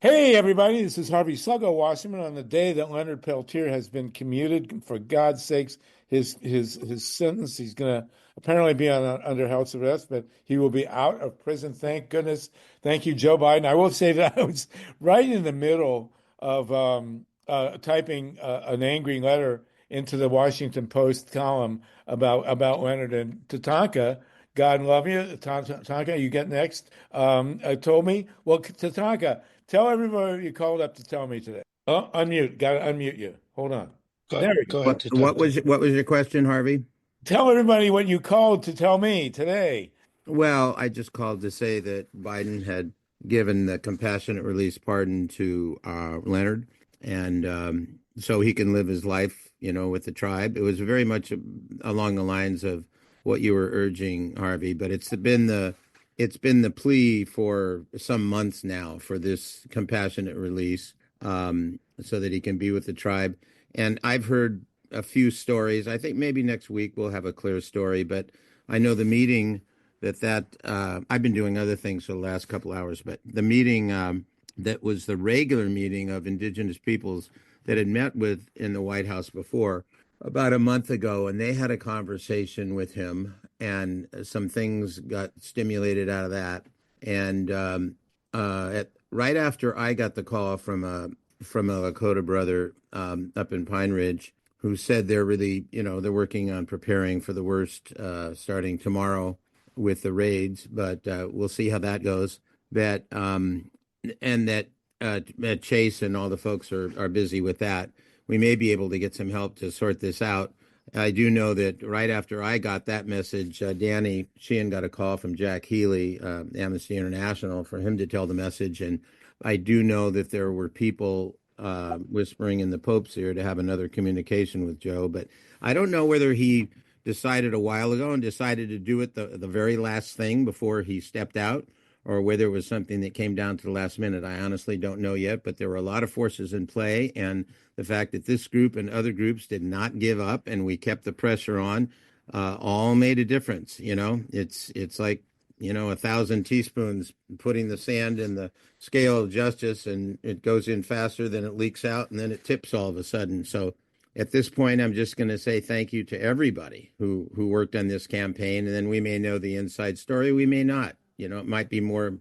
Hey, everybody, this is Harvey Sluggo Wasserman on the day that Leonard Peltier has been commuted. For God's sakes, his sentence, he's going to apparently be under house arrest, but he will be out of prison. Thank goodness. Thank you, Joe Biden. I will say that I was right in the middle of typing an angry letter into the Washington Post column about Leonard and Tatanka. God love you. Tatanka, you get next. Told me, well, Tatanka, tell everybody you called up to tell me today. Oh, unmute. Got to unmute you. Hold on. There we go. Go ahead, What was your question, Harvey? Tell everybody what you called to tell me today. Well, I just called to say that Biden had given the compassionate release pardon to Leonard, and so he can live his life, with the tribe. It was very much along the lines of what you were urging, Harvey, but it's been the plea for some months now for this compassionate release, so that he can be with the tribe. And I've heard a few stories. I think maybe next week we'll have a clear story, but I know the meeting that I've been doing other things for the last couple hours, but the meeting that was the regular meeting of indigenous peoples that had met with in the White House before about a month ago, and they had a conversation with him, and some things got stimulated out of that. And right after I got the call from a Lakota brother up in Pine Ridge, who said they're really, they're working on preparing for the worst starting tomorrow with the raids, but we'll see how that goes. That and that Chase and all the folks are busy with that. We may be able to get some help to sort this out. I do know that right after I got that message, Danny Sheehan got a call from Jack Healy, Amnesty International, for him to tell the message. And I do know that there were people whispering in the Pope's ear to have another communication with Joe, but I don't know whether he decided a while ago and decided to do it the very last thing before he stepped out, or whether it was something that came down to the last minute. I honestly don't know yet, but there were a lot of forces in play, and the fact that this group and other groups did not give up and we kept the pressure on all made a difference. It's like 1,000 teaspoons putting the sand in the scale of justice, and it goes in faster than it leaks out, and then it tips all of a sudden. So at this point, I'm just going to say thank you to everybody who worked on this campaign, and then we may know the inside story, we may not. It might be more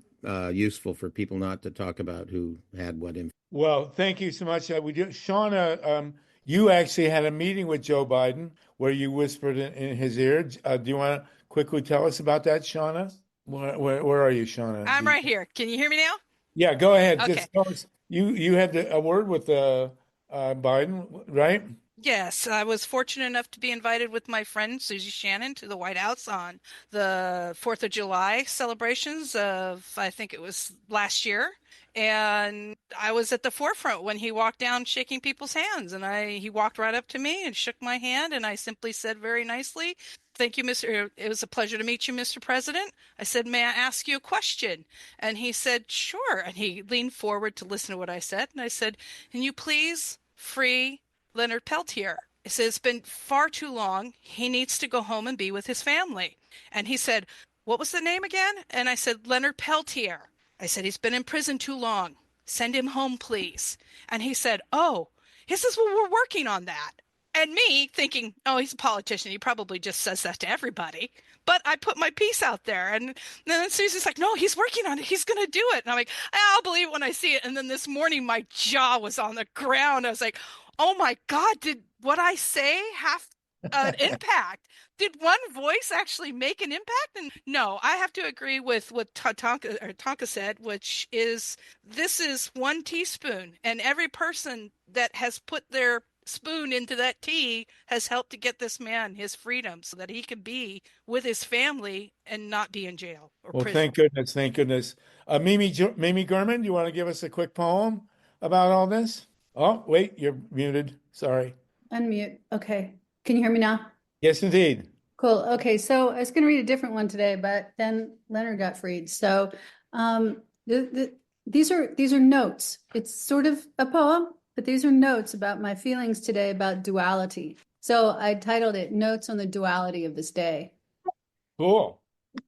useful for people not to talk about who had what info. Well, thank you so much. We do, Shauna. You actually had a meeting with Joe Biden where you whispered in his ear. Do you want to quickly tell us about that, Shauna? Where are you, Shauna? I'm right here. Can you hear me now? Yeah, go ahead. Okay. Just tell us. You had a word with Biden, right? Yes, I was fortunate enough to be invited with my friend Susie Shannon to the White House on the 4th of July celebrations of, I think it was last year. And I was at the forefront when he walked down shaking people's hands. And he walked right up to me and shook my hand. And I simply said very nicely, "Thank you, Mr. It was a pleasure to meet you, Mr. President." I said, "May I ask you a question?" And he said, "Sure." And he leaned forward to listen to what I said. And I said, "Can you please free Leonard Peltier?" I said, "It's been far too long. He needs to go home and be with his family." And he said, "What was the name again?" And I said, "Leonard Peltier." I said, "He's been in prison too long. Send him home, please." And he said, "Oh," he says, "Well, we're working on that." And me thinking, oh, he's a politician. He probably just says that to everybody. But I put my piece out there. And then Susie's like, "No, he's working on it. He's going to do it." And I'm like, "I'll believe it when I see it." And then this morning, my jaw was on the ground. I was like, oh my God, did what I say have an impact? Did one voice actually make an impact? And no, I have to agree with what Tonka said, which is this is one teaspoon, and every person that has put their spoon into that tea has helped to get this man his freedom so that he can be with his family and not be in jail or prison. Thank goodness. Thank goodness. Mimi Gurman, do you want to give us a quick poem about all this? Oh, wait, you're muted. Sorry. Unmute. Okay. Can you hear me now? Yes, indeed. Cool. Okay. So I was going to read a different one today, but then Leonard got freed. So these are notes. It's sort of a poem, but these are notes about my feelings today about duality. So I titled it Notes on the Duality of This Day. Cool.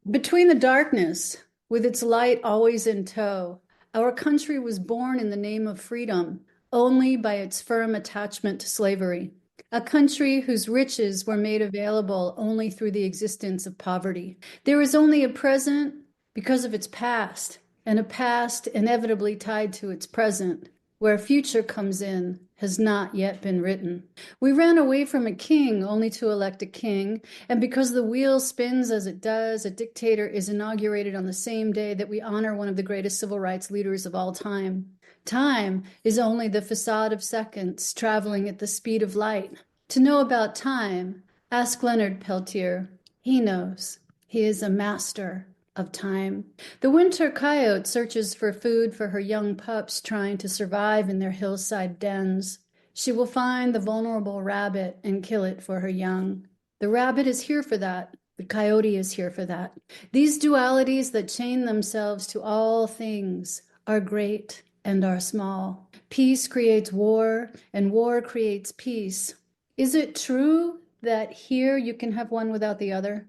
Between the darkness, with its light always in tow, Our country was born in the name of freedom, only by its firm attachment to slavery. A country whose riches were made available only through the existence of poverty. There is only a present because of its past, and a past inevitably tied to its present, where future comes in, has not yet been written. We ran away from a king only to elect a king, and because the wheel spins as it does, a dictator is inaugurated on the same day that we honor one of the greatest civil rights leaders of all time. Time is only the facade of seconds traveling at the speed of light. To know about time, ask Leonard Peltier. He knows. He is a master of time. The winter coyote searches for food for her young pups trying to survive in their hillside dens. She will find the vulnerable rabbit and kill it for her young. The rabbit is here for that. The coyote is here for that. These dualities that chain themselves to all things are great and are small. Peace creates war, and war creates peace. Is it true that here you can have one without the other?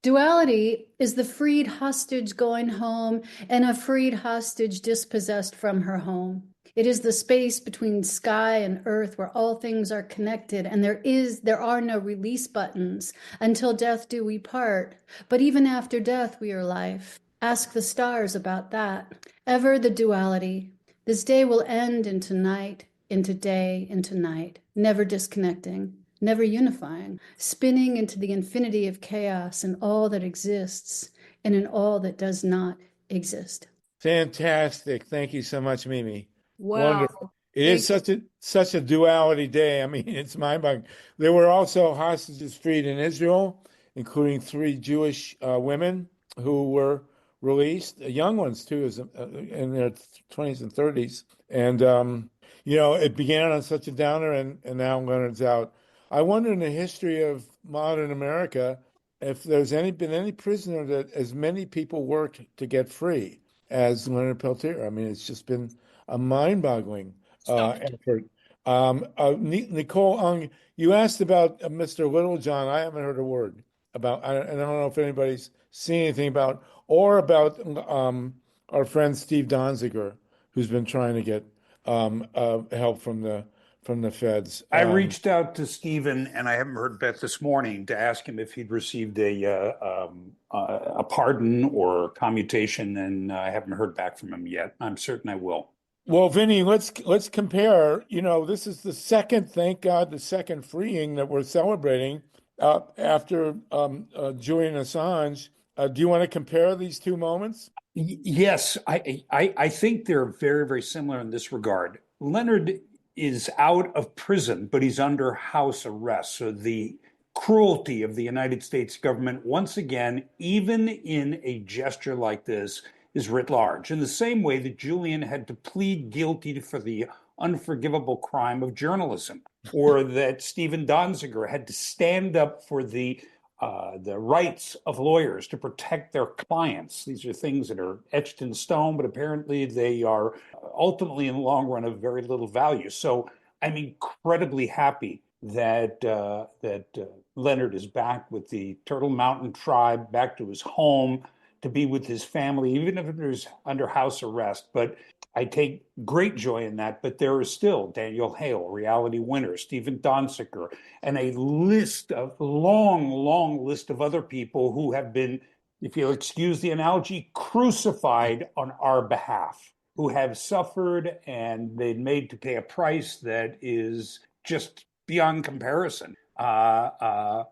Duality is the freed hostage going home and a freed hostage dispossessed from her home. It is the space between sky and earth where all things are connected, and there are no release buttons. Until death do we part, but even after death we are life. Ask the stars about that. Ever the duality. This day will end into night, into day, into night, never disconnecting. Never unifying, spinning into the infinity of chaos in all that exists and in all that does not exist. Fantastic. Thank you so much, Mimi. Wow. Wonderful. It is such a duality day. I mean, it's mind-boggling. There were also hostages freed in Israel, including 3 Jewish women who were released, young ones too, in their 20s and 30s. And, it began on such a downer, and now Leonard's out. I wonder in the history of modern America if there's been any prisoner that as many people worked to get free as Leonard Peltier. I mean, it's just been a mind-boggling effort. Nicole Huhn, you asked about Mr. Littlejohn. I haven't heard a word about, and I don't know if anybody's seen anything about our friend Steve Donziger, who's been trying to get help from the feds. I reached out to Stephen, and I haven't heard back this morning to ask him if he'd received a pardon or commutation, and I haven't heard back from him yet. I'm certain I will. Well, Vinnie, let's compare. This is the second, thank God, the second freeing that we're celebrating after Julian Assange. Do you want to compare these two moments? Yes, I think they're very, very similar in this regard. Leonard is out of prison, but he's under house arrest. So the cruelty of the United States government, once again, even in a gesture like this, is writ large. In the same way that Julian had to plead guilty for the unforgivable crime of journalism, or that Stephen Donziger had to stand up for the rights of lawyers to protect their clients. These are things that are etched in stone, but apparently they are ultimately, in the long run, of very little value. So I'm incredibly happy that Leonard is back with the Turtle Mountain tribe, back to his home, to be with his family, even if it was under house arrest. But I take great joy in that. But there is still Daniel Hale, Reality Winner, Stephen Donziger, and a long list of other people who have been, if you'll excuse the analogy, crucified on our behalf, who have suffered and been made to pay a price that is just beyond comparison to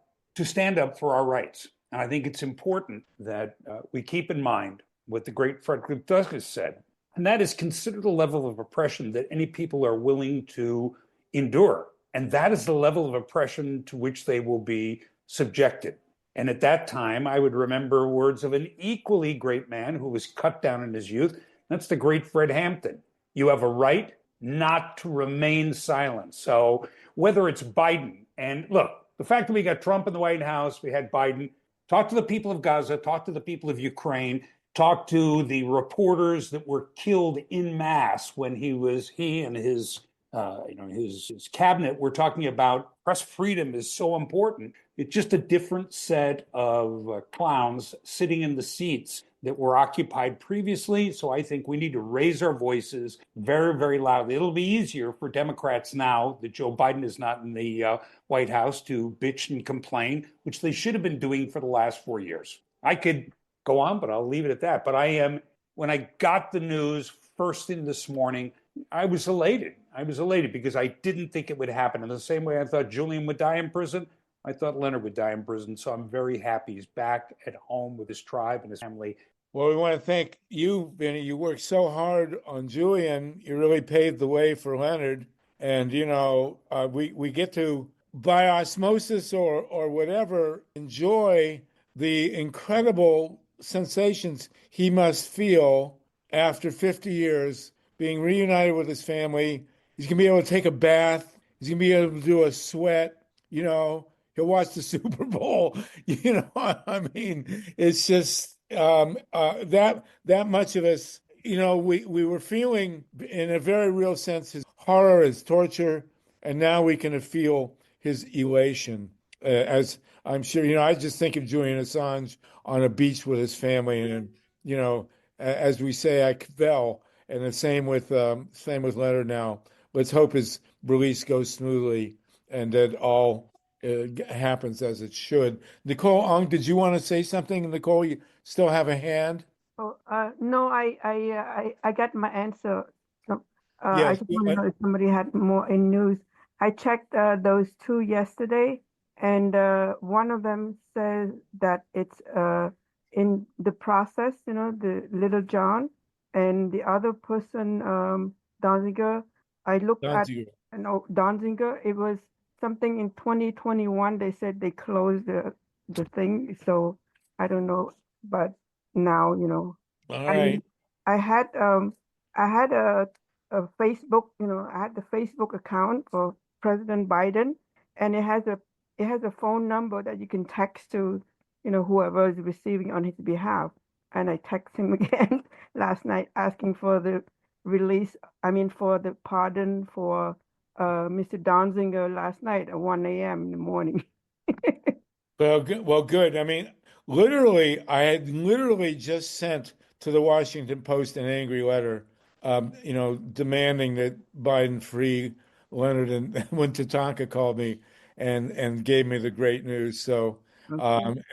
stand up for our rights. And I think it's important that we keep in mind what the great Frederick Douglass said, and that is, consider the level of oppression that any people are willing to endure. And that is the level of oppression to which they will be subjected. And at that time, I would remember words of an equally great man who was cut down in his youth. That's the great Fred Hampton. You have a right not to remain silent. So whether it's Biden, and look, the fact that we got Trump in the White House, we had Biden, talk to the people of Gaza, talk to the people of Ukraine, talk to the reporters that were killed en masse when he and his cabinet were talking about press freedom is so important. It's just a different set of clowns sitting in the seats that were occupied previously. So I think we need to raise our voices very, very loudly. It'll be easier for Democrats now that Joe Biden is not in the White House to bitch and complain, which they should have been doing for the last 4 years. I could go on, but I'll leave it at that. But when I got the news first thing this morning, I was elated. I was elated because I didn't think it would happen. In the same way I thought Julian would die in prison, I thought Leonard would die in prison. So I'm very happy he's back at home with his tribe and his family. Well, we want to thank you, Vinnie. You worked so hard on Julian. You really paved the way for Leonard. And, we get to, by osmosis or whatever, enjoy the incredible sensations he must feel after 50 years being reunited with his family. He's going to be able to take a bath. He's going to be able to do a sweat. He'll watch the Super Bowl. I mean, it's just that much of us, we were feeling in a very real sense his horror, his torture, and now we can feel his elation. As I'm sure, I just think of Julian Assange on a beach with his family, and as we say, I kvel, and the same with Leonard now. Let's hope his release goes smoothly and that all happens as it should. Nicole Ung, did you want to say something? Nicole, you still have a hand? Oh, no, I got my answer. So, I Yes. just want to know if somebody had more in news. I checked those two yesterday, and one of them says that it's in the process, the Little John, and the other person, Donziger. I looked at Donziger. It was something in 2021. They said they closed the thing, so I don't know. But now, All right. I had a Facebook, I had the Facebook account for President Biden, and it has a phone number that you can text to, whoever is receiving on his behalf. And I texted him again last night asking for the for the pardon for Mr. Donziger last night at 1 a.m. in the morning. Well, good. I mean, I had just sent to the Washington Post an angry letter, demanding that Biden free Leonard. And when TATANKA called me and gave me the great news. So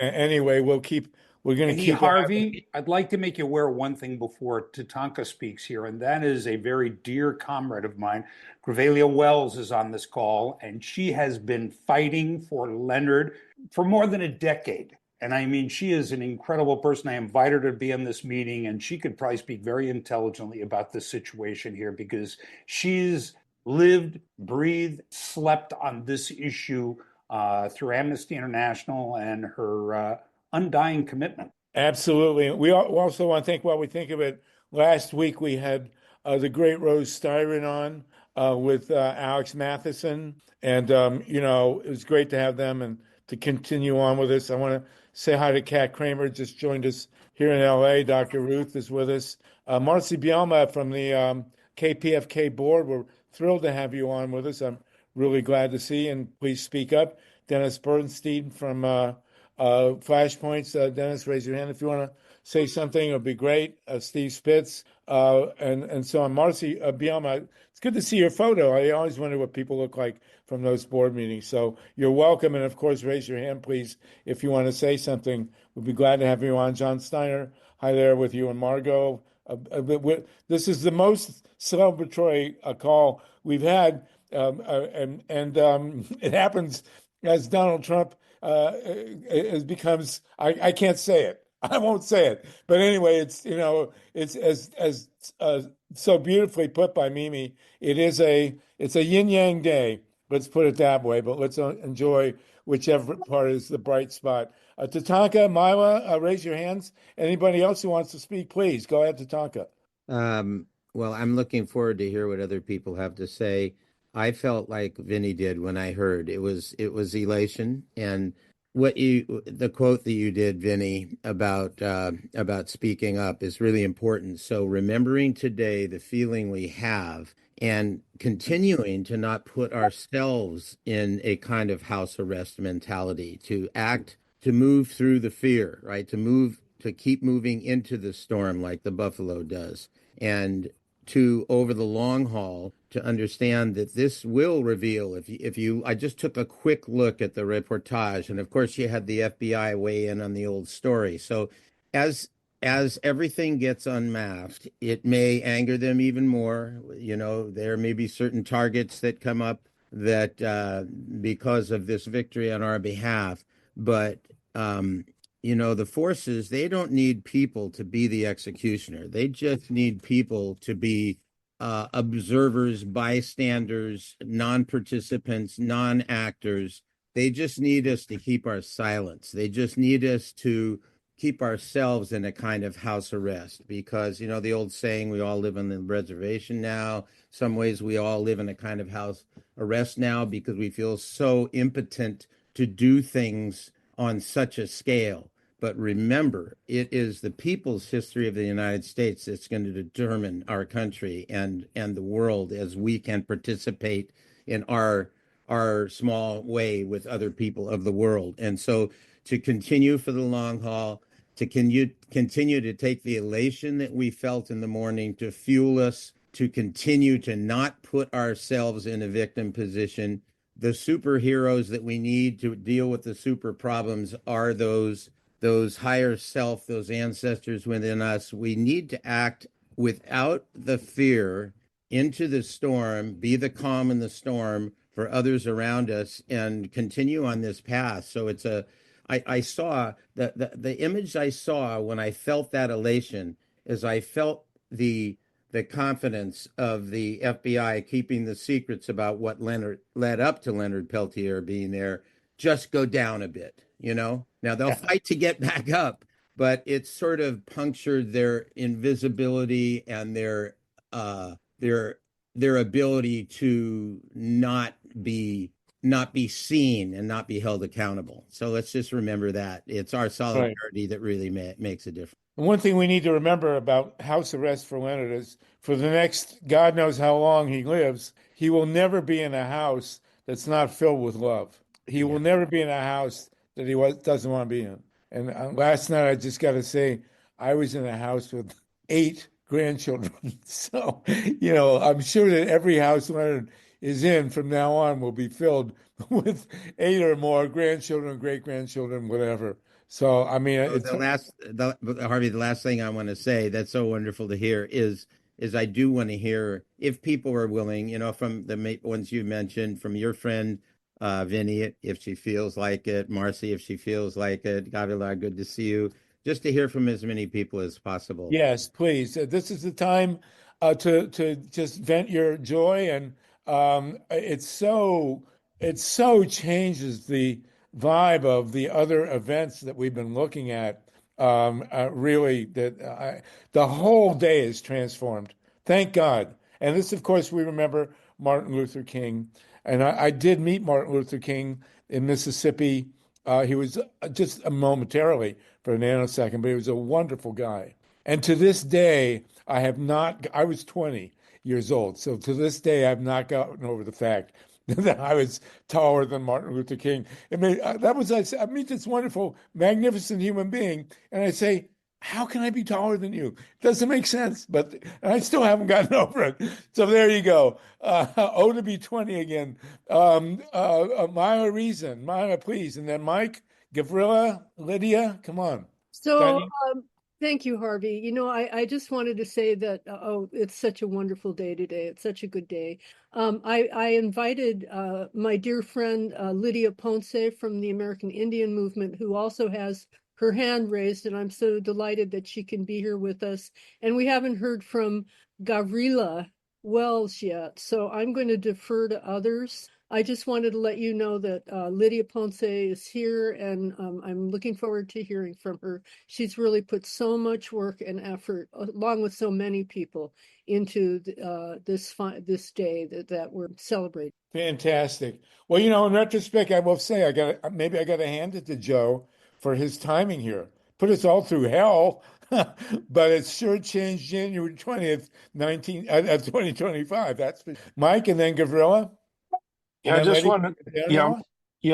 anyway, we're going to keep Harvey, I'd like to make you aware of one thing before TATANKA speaks here, and that is a very dear comrade of mine. Grevalia Wells is on this call, and she has been fighting for Leonard for more than a decade. And I mean, she is an incredible person. I invited her to be in this meeting, and she could probably speak very intelligently about this situation here because she's lived, breathed, slept on this issue through Amnesty International and her undying commitment. Absolutely. We also want to think while we think of it. Last week we had the great Rose Styron on with Alex Matheson, and it was great to have them and to continue on with us. I want to say hi to Kat Kramer, just joined us here in LA. Dr. Ruth is with us. Marcy Bielma from the KPFK Board. We're thrilled to have you on with us. I'm really glad to see you, and please speak up. Dennis Bernstein from Flashpoints. Dennis, raise your hand if you want to say something. It'll be great. Steve Spitz, and so on. Marcy Bielma, it's good to see your photo. I always wonder what people look like from those board meetings. So you're welcome. And of course, raise your hand, please, if you want to say something. We'd be glad to have you on. John Steiner, hi there with you and Margot. This is the most celebratory call we've had. And it happens as Donald Trump it becomes, I can't say it. I won't say it. But anyway, it's as so beautifully put by Mimi. It's a yin yang day. Let's put it that way. But let's enjoy whichever part is the bright spot. TATANKA, MYLA, raise your hands. Anybody else who wants to speak, please go ahead, TATANKA. Well, I'm looking forward to hear what other people have to say. I felt like Vinnie did when I heard it was elation, and the quote that you did, Vinnie, about speaking up is really important. So remembering today the feeling we have and continuing to not put ourselves in a kind of house arrest mentality, to move through the fear, right? To move to keep moving into the storm like the buffalo does, and to, over the long haul, to understand that this will reveal, if you I just took a quick look at the reportage, and of course you had the FBI weigh in on the old story. So as everything gets unmasked, it may anger them even more. You know, there may be certain targets that come up that because of this victory on our behalf. But you know, the forces, they don't need people to be the executioner. They just need people to be observers, bystanders, non-participants, non-actors. They just need us to keep our silence. They just need us to keep ourselves in a kind of house arrest, because, you know, the old saying, we all live on the reservation now. Some ways we all live in a kind of house arrest now because we feel so impotent to do things on such a scale. But remember, it is the people's history of the United States that's going to determine our country and the world, as we can participate in our small way with other people of the world. And so to continue for the long haul, to continue to take the elation that we felt in the morning to fuel us, to continue to not put ourselves in a victim position. The superheroes that we need to deal with the super problems are those higher self, those ancestors within us. We need to act without the fear into the storm, be the calm in the storm for others around us, and continue on this path. So it's I saw the image I saw when I felt that elation is I felt the confidence of the FBI keeping the secrets about what led up to Leonard Peltier being there just go down a bit, you know? Now they'll fight to get back up, but it's sort of punctured their invisibility and their ability to not be seen and not be held accountable. So let's just remember that it's our solidarity that really makes a difference. One thing we need to remember about house arrest for Leonard is for the next God knows how long he lives, he will never be in a house that's not filled with love. He will never be in a house that he doesn't want to be in. And last night, I just got to say, I was in a house with 8 grandchildren. So, you know, I'm sure that every house Leonard is in from now on will be filled with 8 or more grandchildren, great-grandchildren, whatever. So, I mean, Harvey, the last thing I want to say that's so wonderful to hear is I do want to hear, if people are willing, you know, from the ones you mentioned, from your friend, Vinnie, if she feels like it, Marcy, if she feels like it, Gavila, good to see you, just to hear from as many people as possible. Yes, please. This is the time to just vent your joy, and it so changes the vibe of the other events that we've been looking at. Really, the whole day is transformed. Thank God. And this, of course, we remember Martin Luther King. And I did meet Martin Luther King in Mississippi. He was just momentarily for a nanosecond, but he was a wonderful guy. And to this day, I was 20 years old. So to this day, I've not gotten over the fact that I was taller than Martin Luther King. I meet this wonderful, magnificent human being, and I say, how can I be taller than you? It doesn't make sense, but I still haven't gotten over it. So there you go. To be 20 again. MYLA RESON, MYLA, please. And then Mike, Gavrila, Lydia, come on. So thank you, Harvey. You know, I just wanted to say that, it's such a wonderful day today. It's such a good day. I invited my dear friend, Lydia Ponce from the American Indian Movement, who also has her hand raised, and I'm so delighted that she can be here with us. And we haven't heard from Gavrila Wells yet, so I'm going to defer to others. I just wanted to let you know that Lydia Ponce is here, and I'm looking forward to hearing from her. She's really put so much work and effort, along with so many people, into this day that we're celebrating. Fantastic. Well, you know, in retrospect, I will say I got to hand it to Joe for his timing here. Put us all through hell, but it sure changed January 20th, 2025. That's Mike, and then Gavrila. Yeah, I just wanted, I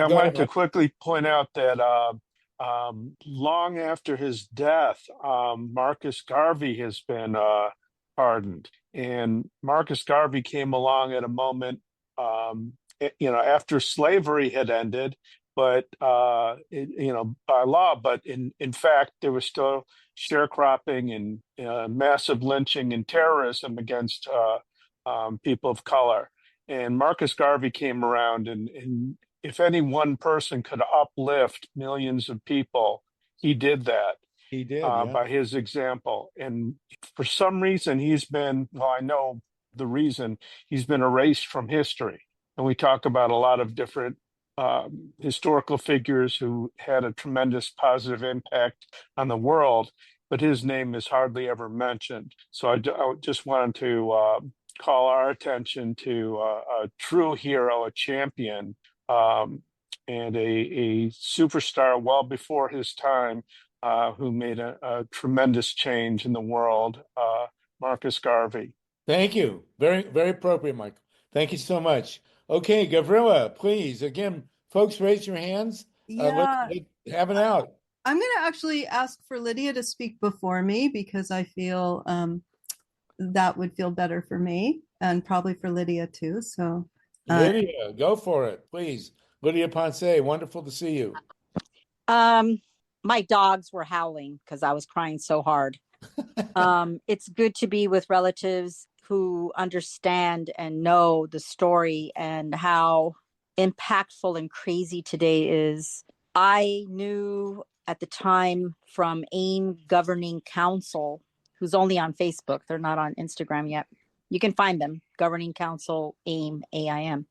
wanted to quickly point out that long after his death, Marcus Garvey has been pardoned. And Marcus Garvey came along at a moment, after slavery had ended, but by law. But in fact, there was still sharecropping and massive lynching and terrorism against people of color. And Marcus Garvey came around, and if any one person could uplift millions of people, he did that. He did, yeah. By his example. And for some reason, I know the reason, he's been erased from history. And we talk about a lot of different historical figures who had a tremendous positive impact on the world, but his name is hardly ever mentioned. So I just wanted to call our attention to a true hero, a champion, and a superstar well before his time, who made a tremendous change in the world, Marcus Garvey. Thank you. Very, very appropriate, Michael. Thank you so much. Okay, Gavrila, please. Again, folks, raise your hands. Let's have it out. I'm going to actually ask for Lydia to speak before me because I feel that would feel better for me and probably for Lydia too. So, Lydia, go for it, please. Lydia Ponce, wonderful to see you. My dogs were howling because I was crying so hard. It's good to be with relatives who understand and know the story and how impactful and crazy today is. I knew at the time from AIM Governing Council, who's only on Facebook. They're not on Instagram yet. You can find them, Governing Council, AIM, AIM,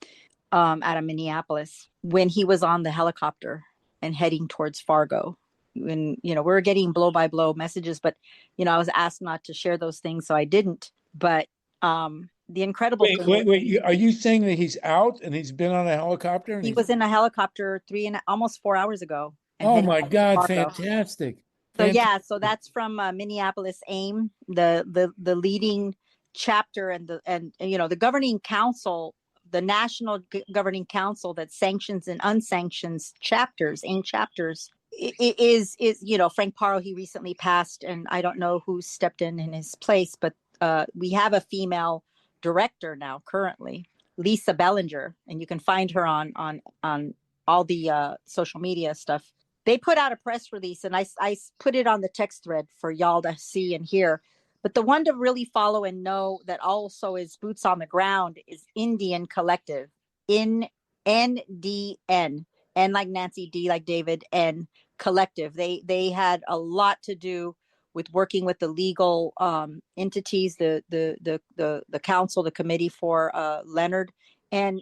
out of Minneapolis, when he was on the helicopter and heading towards Fargo. And, we were getting blow by blow messages, but, I was asked not to share those things, so I didn't. But the incredible thing. Wait, are you saying that he's out and he's been on a helicopter? And he was in a helicopter almost 4 hours ago. Oh my God, fantastic. So that's from Minneapolis AIM, the leading chapter and the governing council, the national governing council that sanctions and unsanctioned chapters, AIM chapters. It is Frank Paro, he recently passed, and I don't know who stepped in his place, but we have a female director now currently, Lisa Bellinger, and you can find her on all the social media stuff. They put out a press release, and I put it on the text thread for y'all to see and hear. But the one to really follow and know that also is boots on the ground is Indian Collective, NDN. N like Nancy, D like David, and Collective. They had a lot to do with working with the legal entities, the council, the committee for Leonard. And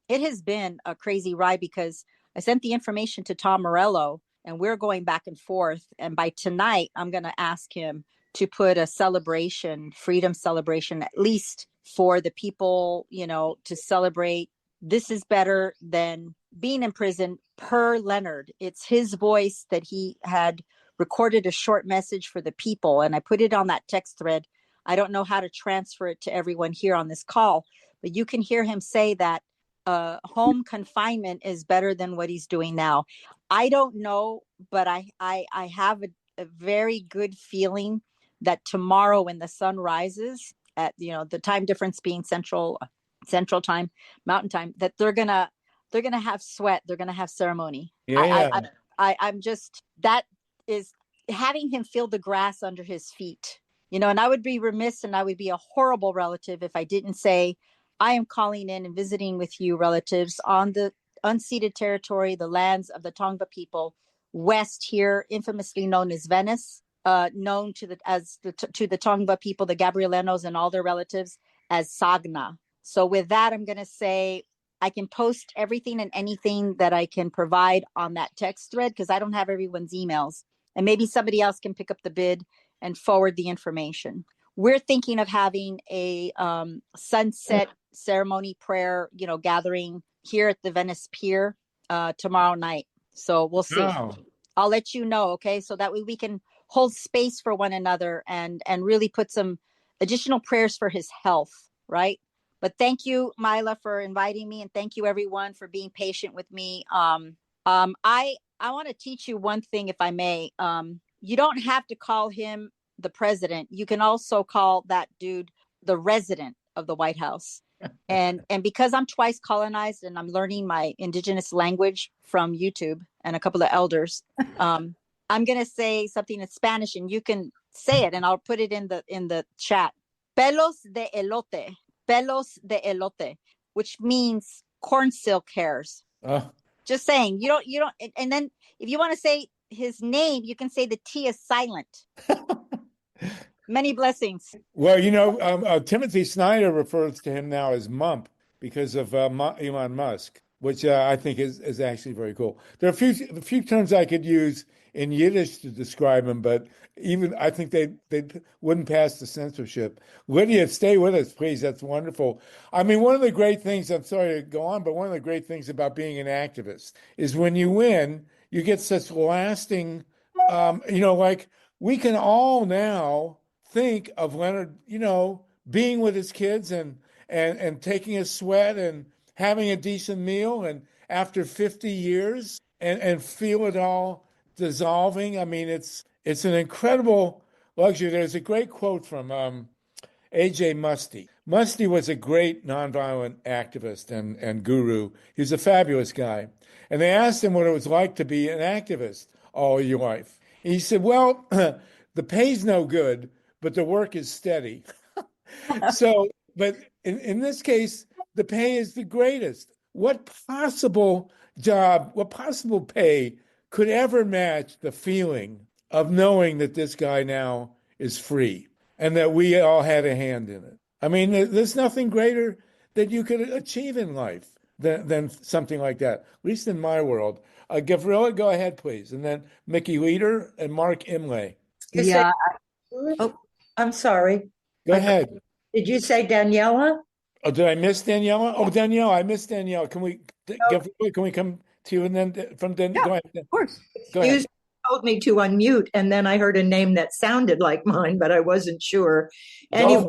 it has been a crazy ride because I sent the information to Tom Morello and we're going back and forth. And by tonight, I'm going to ask him to put a celebration, freedom celebration, at least for the people, to celebrate. This is better than being in prison per Leonard. It's his voice that he had recorded a short message for the people. And I put it on that text thread. I don't know how to transfer it to everyone here on this call, but you can hear him say that home confinement is better than what he's doing now. I don't know, but I have a very good feeling that tomorrow when the sun rises at, the time difference being central time, mountain time, that they're gonna have sweat, they're gonna have ceremony. I'm just, that is having him feel the grass under his feet, and I would be remiss and I would be a horrible relative if I didn't say I am calling in and visiting with you relatives on the unceded territory, the lands of the Tongva people west here, infamously known as Venice, known to the Tongva people, the Gabrielenos and all their relatives as Sagna. So with that, I'm going to say I can post everything and anything that I can provide on that text thread because I don't have everyone's emails. And maybe somebody else can pick up the bid and forward the information. We're thinking of having a sunset ceremony prayer, gathering here at the Venice Pier tomorrow night. So we'll see. Wow. I'll let you know, okay? So that way we can hold space for one another and really put some additional prayers for his health, right? But thank you, MYLA, for inviting me, and thank you everyone for being patient with me. I I want to teach you one thing, if I may. You don't have to call him the president. You can also call that dude the resident of the White House. And because I'm twice colonized and I'm learning my indigenous language from YouTube and a couple of elders, I'm gonna say something in Spanish, and you can say it, and I'll put it in the chat. Pelos de elote, which means corn silk hairs. Just saying, you don't. And then if you want to say his name, you can say the T is silent. Many blessings. Well, Timothy Snyder refers to him now as Mump because of Elon Musk, which I think is actually very cool. There are a few terms I could use in Yiddish to describe him, but even I think they wouldn't pass the censorship. Lydia, stay with us, please. That's wonderful. I mean, one of the great things, I'm sorry to go on, but one of the great things about being an activist is when you win, you get such lasting, like we can all now think of Leonard, being with his kids and taking a sweat and having a decent meal, and after 50 years and feel it all dissolving. I mean, it's an incredible luxury. There's a great quote from A.J. Muste. Muste was a great nonviolent activist and guru. He was a fabulous guy. And they asked him what it was like to be an activist all your life. And he said, well, the pay's no good, but the work is steady. But in this case, the pay is the greatest. What possible job, what possible pay could ever match the feeling of knowing that this guy now is free and that we all had a hand in it? I mean, there's nothing greater that you could achieve in life than something like that, at least in my world. Gavrila, go ahead, please. And then MIKKI LEADER and Mark Imlay. Yeah. Oh, I'm sorry. Go ahead. Did you say Daniela? Oh, did I miss Daniela? Oh, Danielle, I missed Danielle. Can we come to you and then from then? Yeah, go ahead. of course. Go ahead. You told me to unmute, and then I heard a name that sounded like mine, but I wasn't sure. Anyway,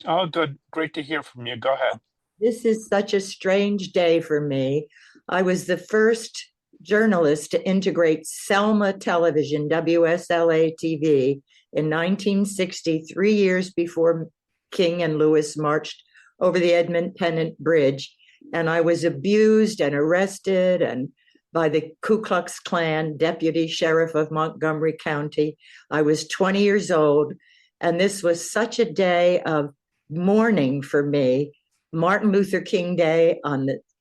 Oh, good. Great to hear from you. Go ahead. this is such a strange day for me. I was the first journalist to integrate Selma Television, WSLA TV, in 1960, 3 years before King and Lewis marched over the Edmund Pennant Bridge. And I was abused and arrested and by the Ku Klux Klan, deputy sheriff of Montgomery County. I was 20 years old, and this was such a day of mourning for me. Martin Luther King Day,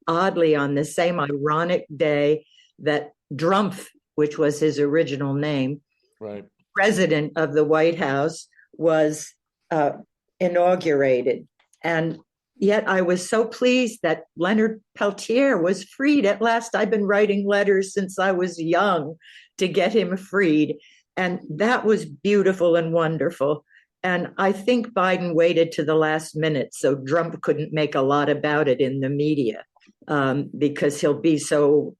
oddly on the same ironic day that Drumpf, which was his original name, right, president of the White House, was inaugurated. And yet I was so pleased that Leonard Peltier was freed at last. I've been writing letters since I was young to get him freed. And that was beautiful and wonderful. And I think Biden waited to the last minute so Trump couldn't make a lot about it in the media, because he'll be so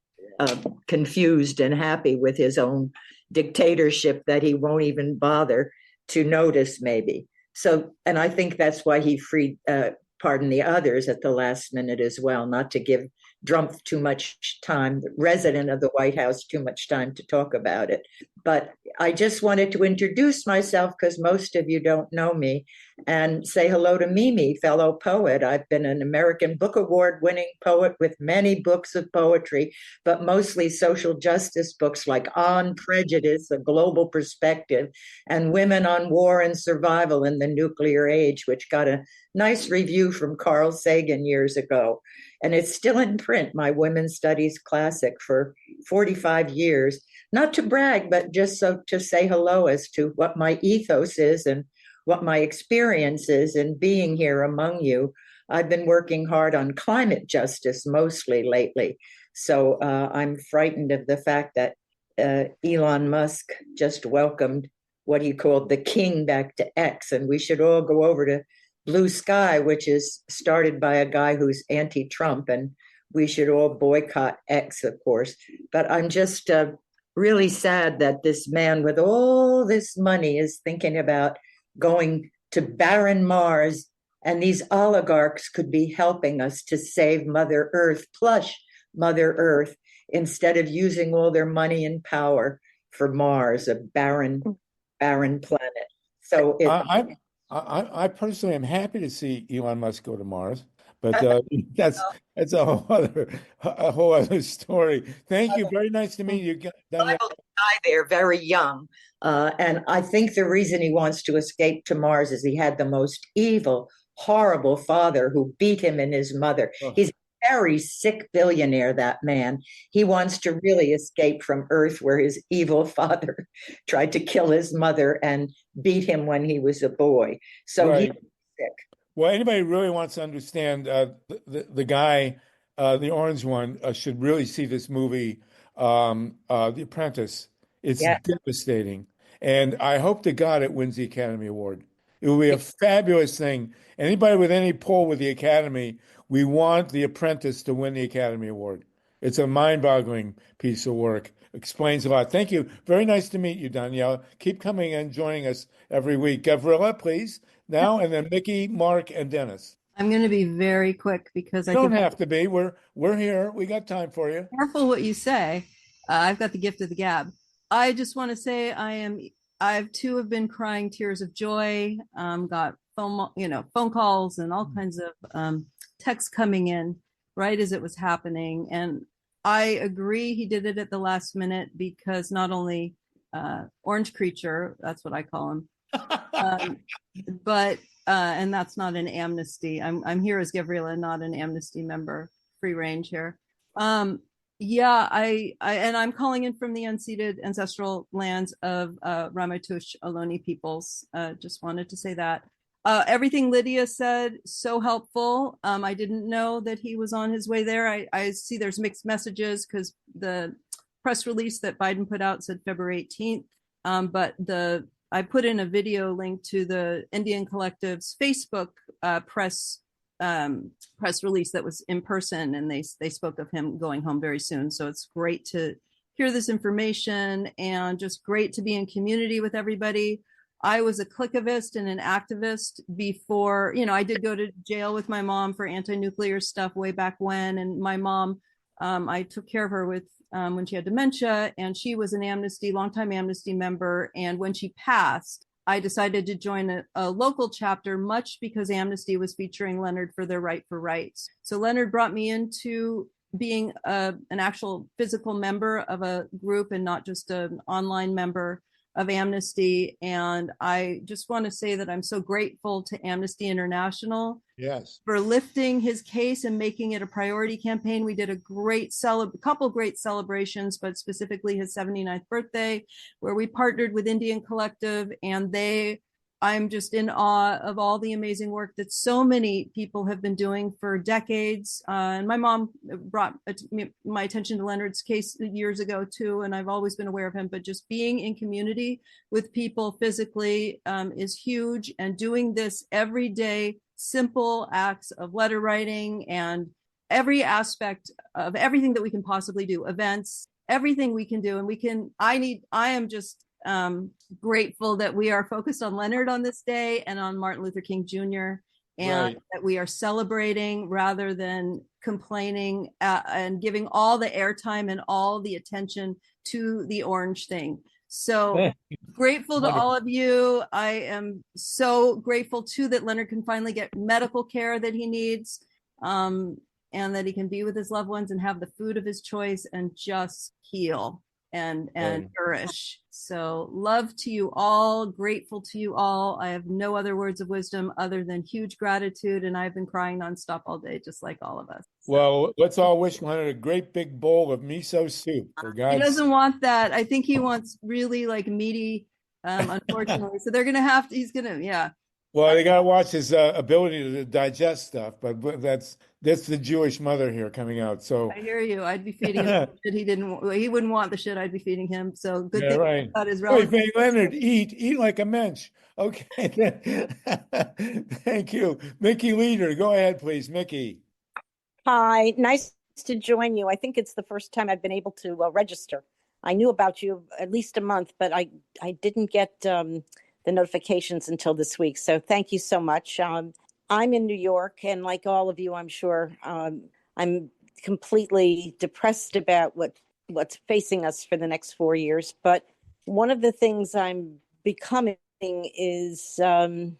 confused and happy with his own dictatorship that he won't even bother to notice, maybe. So, and I think that's why he freed, the others at the last minute as well, not to give Trump too much time, the resident of the White House, too much time to talk about it. But I just wanted to introduce myself because most of you don't know me, and say hello to Mimi, fellow poet. I've been an American Book Award winning poet with many books of poetry, but mostly social justice books like On Prejudice, A Global Perspective, and Women on War and Survival in the Nuclear Age, which got a nice review from Carl Sagan years ago. And it's still in print, my women's studies classic, for 45 years. Not to brag, but just so to say hello as to what my ethos is and what my experience is in being here among you. I've been working hard on climate justice mostly lately. So I'm frightened of the fact that Elon Musk just welcomed what he called the king back to X, and we should all go over to Blue Sky, which is started by a guy who's anti-Trump, and we should all boycott X, of course. But I'm just really sad that this man with all this money is thinking about going to barren Mars, and these oligarchs could be helping us to save Mother Earth, plush Mother Earth. instead of using all their money and power for Mars, a barren planet. So I personally am happy to see Elon Musk go to Mars, but that's a whole other story. Thank you. Very nice to meet you, Danielle. die there very young. And I think the reason he wants to escape to Mars is he had the most evil, horrible father who beat him and his mother. Oh. He's a very sick billionaire, that man. He wants to really escape from Earth, where his evil father tried to kill his mother and beat him when he was a boy. So Right. he's sick. Well, anybody really wants to understand the guy, the orange one, should really see this movie, The Apprentice. It's devastating. And I hope to God it wins the Academy Award. It will be a fabulous thing. Anybody with any pull with the Academy, we want The Apprentice to win the Academy Award. It's a mind-boggling piece of work. Explains a lot. Thank you. Very nice to meet you, Danielle. Keep coming and joining us every week. Gavrila, please. Now, and then Mickey, Mark, and Dennis. I'm going to be very quick because I don't have to be. We're here. We got time for you. Careful what you say. I've got the gift of the gab. I just want to say I've too have been crying tears of joy. Got phone calls and all kinds of texts coming in right as it was happening, and I agree he did it at the last minute because not only Orange Creature, that's what I call him, but and that's not an amnesty. I'm here as Gavrila, not an amnesty member. Free range here. Yeah, and I'm calling in from the unceded ancestral lands of Ramaytush Ohlone peoples. Just wanted to say that. Everything Lydia said, so helpful. I didn't know that he was on his way there. I see there's mixed messages because the press release that Biden put out said February 18th. But I put in a video link to the Indian Collective's Facebook press release that was in person, and they spoke of him going home very soon. So it's great to hear this information and just great to be in community with everybody. I was a clickivist and an activist before, I did go to jail with my mom for anti-nuclear stuff way back when. And my mom, I took care of her with when she had dementia, and she was an longtime Amnesty member. And when she passed, I decided to join a local chapter, much because Amnesty was featuring Leonard for their Right for Rights. So Leonard brought me into being an actual physical member of a group and not just an online member of Amnesty. And I just want to say that I'm so grateful to Amnesty International for lifting his case and making it a priority campaign. We did a couple great celebrations, but specifically his 79th birthday, where we partnered with Indian Collective, and I'm just in awe of all the amazing work that so many people have been doing for decades. And my mom brought my attention to Leonard's case years ago too, and I've always been aware of him, but just being in community with people physically is huge, and doing this every day, simple acts of letter writing and every aspect of everything that we can possibly do, events, everything we can do. And I am just grateful that we are focused on Leonard on this day and on Martin Luther King Jr. and that we are celebrating rather than complaining and giving all the airtime and all the attention to the orange thing. So grateful to all of you. I am so grateful too that Leonard can finally get medical care that he needs, and that he can be with his loved ones and have the food of his choice and just heal and nourish. So love to you all, grateful to you all. I have no other words of wisdom other than huge gratitude, and I've been crying nonstop all day, just like all of us. So. Well, let's all wish Leonard a great big bowl of miso soup. For God's He doesn't want that. I think he wants really meaty, unfortunately. So they're gonna Well, they got to watch his ability to digest stuff, but that's the Jewish mother here coming out. So I hear you. I'd be feeding him shit he wouldn't want the shit I'd be feeding him. So good thing about his relative. Wait, Leonard, eat like a mensch. Okay. Thank you. Mickey Leader, go ahead, please. Mickey. Hi, nice to join you. I think it's the first time I've been able to register. I knew about you at least a month, but I didn't get the notifications until this week. So thank you so much. I'm in New York, and like all of you, I'm sure I'm completely depressed about what's facing us for the next 4 years. But one of the things I'm becoming is I'm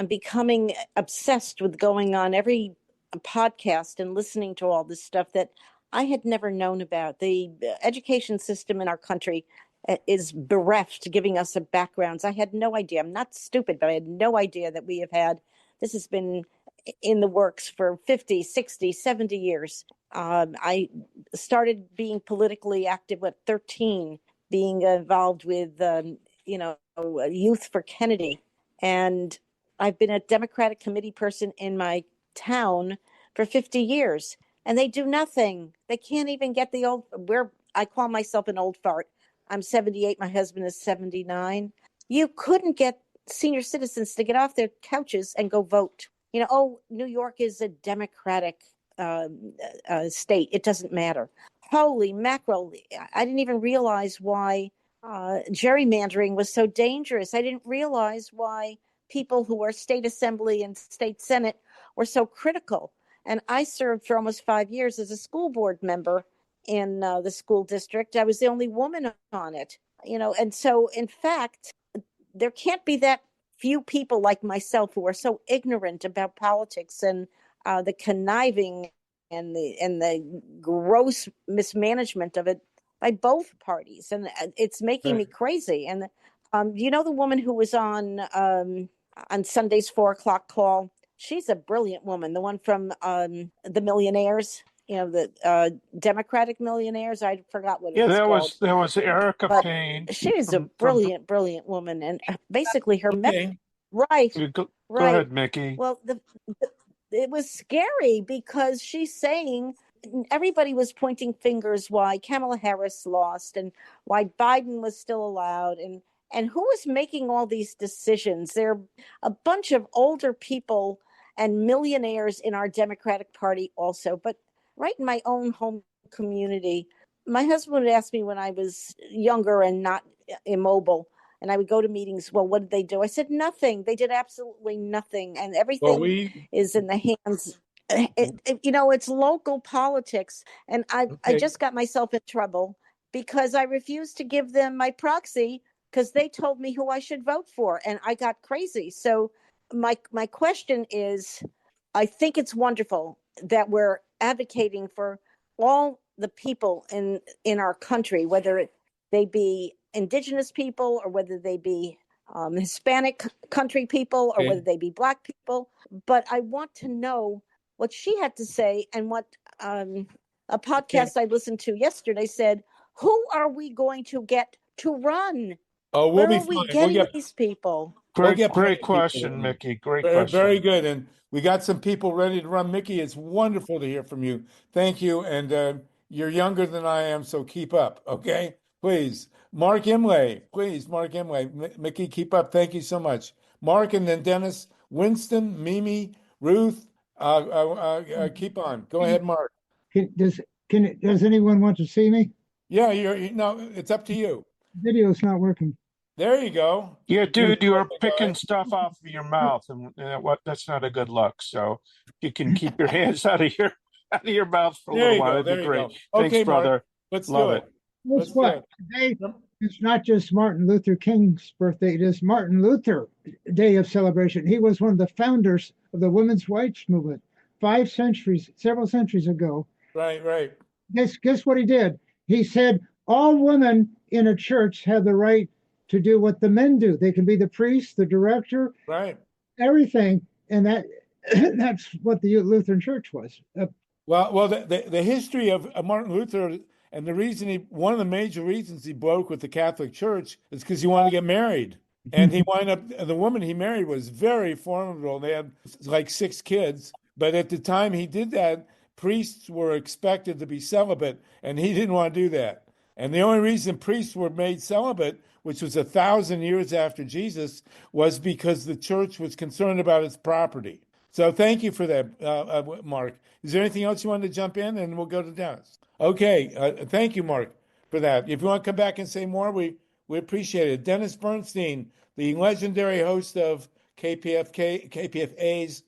becoming obsessed with going on every podcast and listening to all this stuff that I had never known about. The education system in our country is bereft, giving us a backgrounds. I had no idea. I'm not stupid, but I had no idea that we have had, this has been in the works for 50, 60, 70 years. I started being politically active at 13, being involved with, Youth for Kennedy. And I've been a Democratic committee person in my town for 50 years, and they do nothing. They can't even get I call myself an old fart. I'm 78. My husband is 79. You couldn't get senior citizens to get off their couches and go vote. New York is a Democratic state. It doesn't matter. Holy mackerel. I didn't even realize why gerrymandering was so dangerous. I didn't realize why people who are state assembly and state senate were so critical. And I served for almost 5 years as a school board member in the school district. I was the only woman on it, and so in fact, there can't be that few people like myself who are so ignorant about politics and the conniving and the gross mismanagement of it by both parties. And it's making me crazy. And the woman who was on Sunday's 4:00 call, she's a brilliant woman. The one from the millionaires, the Democratic millionaires. I forgot what it was called. That was Erica But Payne. she's a brilliant woman, and basically her right. Go ahead, Mickey. Well, it was scary because she's saying everybody was pointing fingers why Kamala Harris lost and why Biden was still allowed, and who was making all these decisions? They're a bunch of older people and millionaires in our Democratic Party also. But right in my own home community, my husband would ask me when I was younger and not immobile, and I would go to meetings, well, what did they do? I said, nothing. They did absolutely nothing. And everything is in the hands. It's local politics. And I just got myself in trouble because I refused to give them my proxy because they told me who I should vote for. And I got crazy. So my question is, I think it's wonderful that we're advocating for all the people in our country, whether they be indigenous people or whether they be Hispanic country people or whether they be Black people. But I want to know what she had to say, and what a podcast I listened to yesterday said, who are we going to get to run? Oh, Where are we getting these people? Great question, Mickey. Great question. Very good. And we got some people ready to run. Mickey, it's wonderful to hear from you. Thank you. And you're younger than I am, so keep up, okay? Please. Mark Imlay, please, Mark Imlay. Mickey, keep up. Thank you so much. Mark, and then Dennis, Winston, Mimi, Ruth, keep on. Go ahead, Mark. Does anyone want to see me? Yeah, no, it's up to you. Video's not working. There you go. Yeah, dude, you are picking stuff off of your mouth, and that's not a good look. So you can keep your hands out of your mouth for a little while. That'd be great. Thanks, okay, brother. Mark, let's Love do it. Guess what? Today, it's not just Martin Luther King's birthday. It is Martin Luther Day of celebration. He was one of the founders of the women's rights movement several centuries ago. Right. Guess what he did? He said all women in a church have the right to do what the men do. They can be the priest, the director, everything, and that's what the Lutheran Church was. Well, the history of Martin Luther, and one of the major reasons he broke with the Catholic Church is because he wanted to get married. And he wound up, the woman he married was very formidable. They had like 6 kids. But at the time he did that, priests were expected to be celibate, and he didn't want to do that. And the only reason priests were made celibate, which was 1,000 years after Jesus, was because the church was concerned about its property. So thank you for that, Mark. Is there anything else you wanted to jump in? And we'll go to Dennis. Okay. Thank you, Mark, for that. If you want to come back and say more, we appreciate it. Dennis Bernstein, the legendary host of KPFA's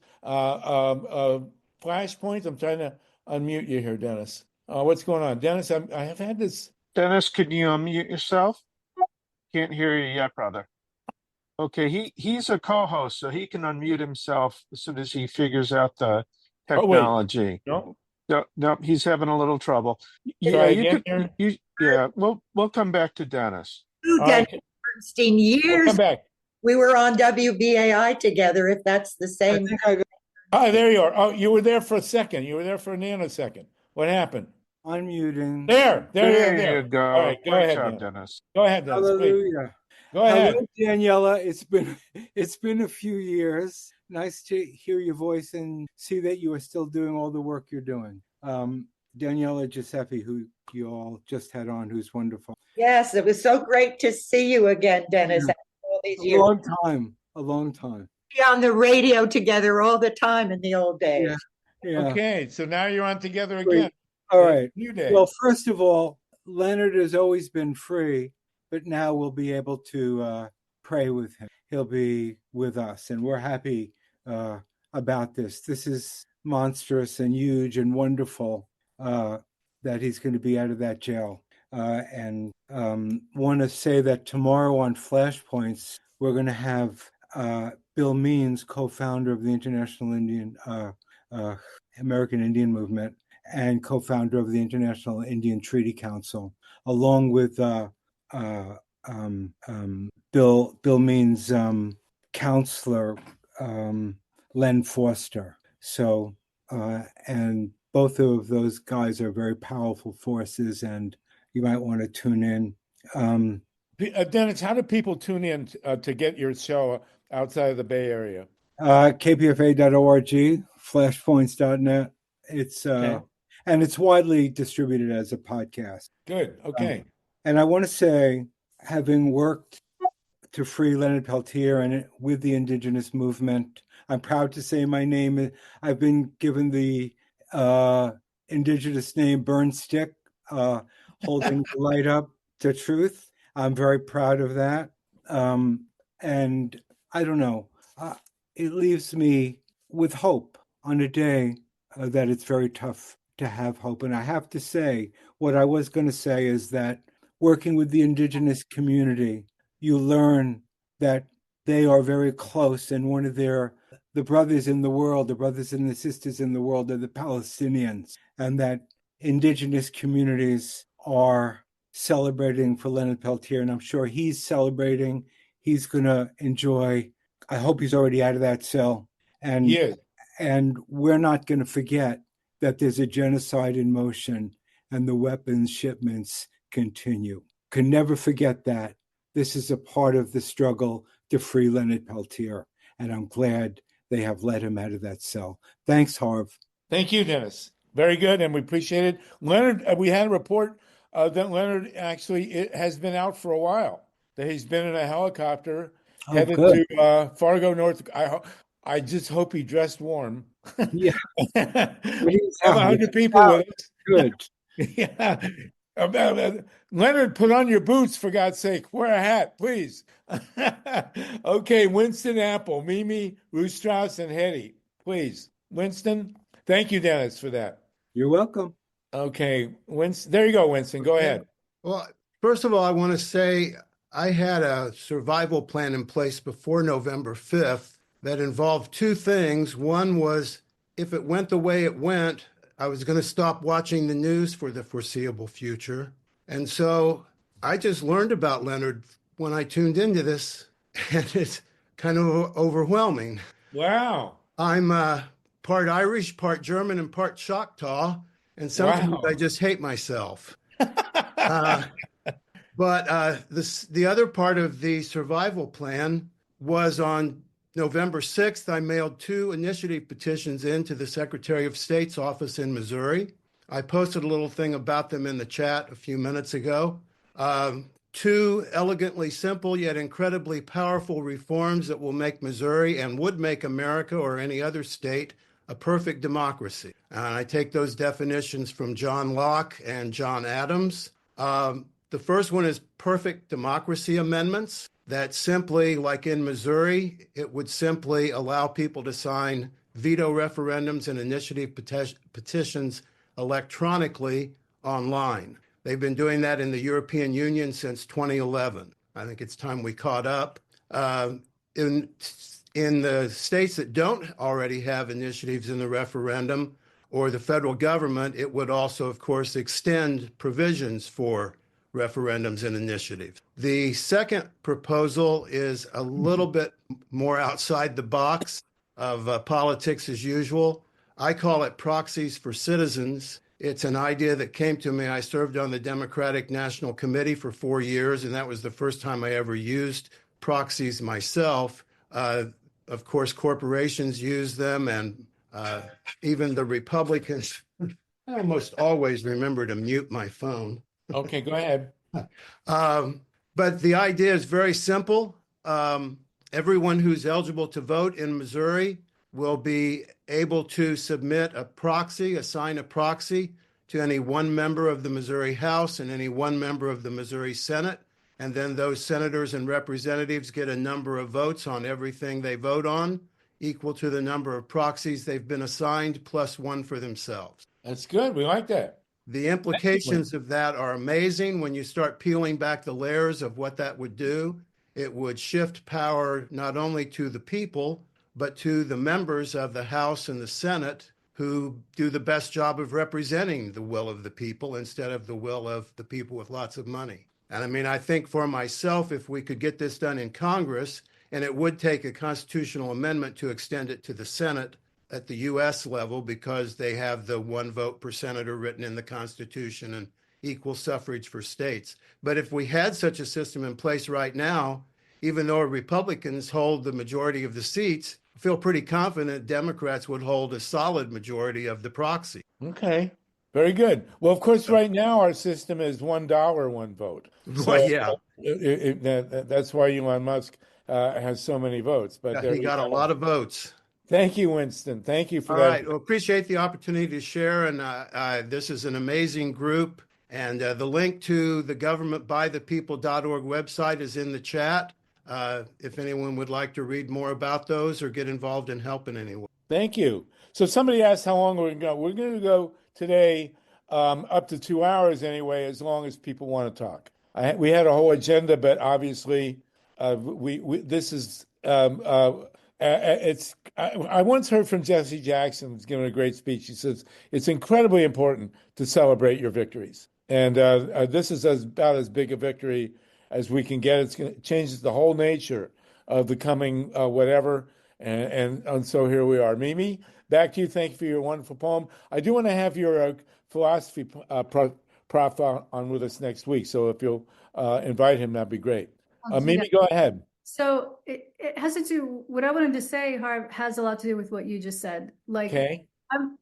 Flashpoint. I'm trying to unmute you here, Dennis. What's going on? Dennis, I have had this. Dennis, can you unmute yourself? Can't hear you yet, brother. Okay, he's a co-host, so he can unmute himself as soon as he figures out the technology. No? No, he's having a little trouble. Try You again could, here. yeah, we'll come back to Dennis. Dennis Bernstein, years come back. we were on WBAI together, if that's the same. Oh, there you are. Oh, you were there for a second. You were there for a nanosecond. What happened? Unmuting. There There. you go. All right, go Great ahead, job, Dennis. Dennis. Go ahead, Dennis. Hallelujah. Go ahead. Hello, Daniela. It's been a few years. Nice to hear your voice and see that you are still doing all the work you're doing. Daniela Giuseppe, who you all just had on, who's wonderful. Yes, it was so great to see you again, Dennis. Yeah. After all these years. A long time. Be on the radio together all the time in the old days. Yeah. Okay, so now you're on together Great. again. All right. New day. Well, first of all, Leonard has always been free, but now we'll be able to pray with him. He'll be with us, and we're happy about this. This is monstrous and huge and wonderful that he's going to be out of that jail. And want to say that tomorrow on Flashpoints, we're going to have Bill Means, co-founder of the International American Indian Movement and co-founder of the International Indian Treaty Council, along with Bill Means' counselor, Len Foster. So, and both of those guys are very powerful forces, and you might want to tune in. Dennis, how do people tune in to get your show outside of the Bay Area? KPFA.org, flashpoints.net. It's and it's widely distributed as a podcast. Good. Okay. And I want to say, having worked to free Leonard Peltier and with the Indigenous movement, I'm proud to say my name. I've been given the Indigenous name Burn Stick, holding the light up to truth. I'm very proud of that. And I don't know, it leaves me with hope on a day that it's very tough to have hope. And I have to say, what I was going to say is that working with the Indigenous community, you learn that they are very close, and one of the brothers in the world, the brothers and the sisters in the world are the Palestinians, and that Indigenous communities are celebrating for Leonard Peltier, and I'm sure he's celebrating. He's going to enjoy. I hope he's already out of that cell. And yes. And we're not going to forget that there's a genocide in motion and the weapons shipments continue. Can never forget that. This is a part of the struggle to free Leonard Peltier, and I'm glad they have let him out of that cell. Thanks, Harv. Thank you, Dennis. Very good, and we appreciate it. Leonard, we had a report that Leonard actually has been out for a while, that he's been in a helicopter headed to Fargo, North. I just hope he dressed warm. Yeah. 100 people with us. Good. Yeah. Leonard, put on your boots, for God's sake. Wear a hat, please. Okay, Winston Apple, Mimi, Ruth Strauss, and Hedy, please. Winston, thank you, Dennis, for that. You're welcome. Okay, Winston, there you go, Winston. Go ahead. Well, first of all, I want to say I had a survival plan in place before November 5th that involved two things. One was, if it went the way it went, I was going to stop watching the news for the foreseeable future. And so I just learned about Leonard when I tuned into this, and it's kind of overwhelming. Wow. I'm part Irish, part German, and part Choctaw, and sometimes I just hate myself. But the other part of the survival plan was on November 6th, I mailed 2 initiative petitions into the Secretary of State's office in Missouri. I posted a little thing about them in the chat a few minutes ago. 2 elegantly simple yet incredibly powerful reforms that will make Missouri and would make America or any other state a perfect democracy. And I take those definitions from John Locke and John Adams. The first one is perfect democracy amendments that simply, like in Missouri, it would simply allow people to sign veto referendums and initiative petitions electronically online. They've been doing that in the European Union since 2011. I think it's time we caught up. In the states that don't already have initiatives in the referendum or the federal government, it would also, of course, extend provisions for referendums and initiatives. The second proposal is a little bit more outside the box of politics as usual. I call it proxies for citizens. It's an idea that came to me. I served on the Democratic National Committee for 4 years, and that was the first time I ever used proxies myself. Of course, corporations use them, and even the Republicans. I almost always remember to mute my phone. Okay, go ahead. But the idea is very simple. Everyone who's eligible to vote in Missouri will be able to submit a proxy, assign a proxy to any one member of the Missouri House and any one member of the Missouri Senate. And then those senators and representatives get a number of votes on everything they vote on, equal to the number of proxies they've been assigned, plus one for themselves. That's good. We like that. The implications of that are amazing when you start peeling back the layers of what that would do. It would shift power not only to the people, but to the members of the House and the Senate who do the best job of representing the will of the people instead of the will of the people with lots of money. And I mean, I think for myself, if we could get this done in Congress, and it would take a constitutional amendment to extend it to the Senate at the U.S. level because they have the one vote per senator written in the Constitution and equal suffrage for states. But if we had such a system in place right now, even though Republicans hold the majority of the seats, I feel pretty confident Democrats would hold a solid majority of the proxy. Okay, very good. Well, of course, right now our system is $1 one vote. So Well, yeah. That's why Elon Musk has so many votes. But He got a lot of votes. Thank you, Winston. Thank you for All that. right. Well, appreciate the opportunity to share. And this is an amazing group. And the link to the governmentbythepeople.org website is in the chat. If anyone would like to read more about those or get involved in help in any way. Thank you. So somebody asked how long we're going to go. We're going to go today up to 2 hours anyway, as long as people want to talk. We had a whole agenda, but obviously this is it's. I once heard from Jesse Jackson, who's given a great speech. He says it's incredibly important to celebrate your victories, and this is about as big a victory as we can get. It changes the whole nature of the coming whatever, and so here we are. Mimi, back to you. Thank you for your wonderful poem. I do want to have your philosophy prof on with us next week, so if you'll invite him, that'd be great. Mimi, go ahead. So it has to do, what I wanted to say, Harv, has a lot to do with what you just said. Like, okay.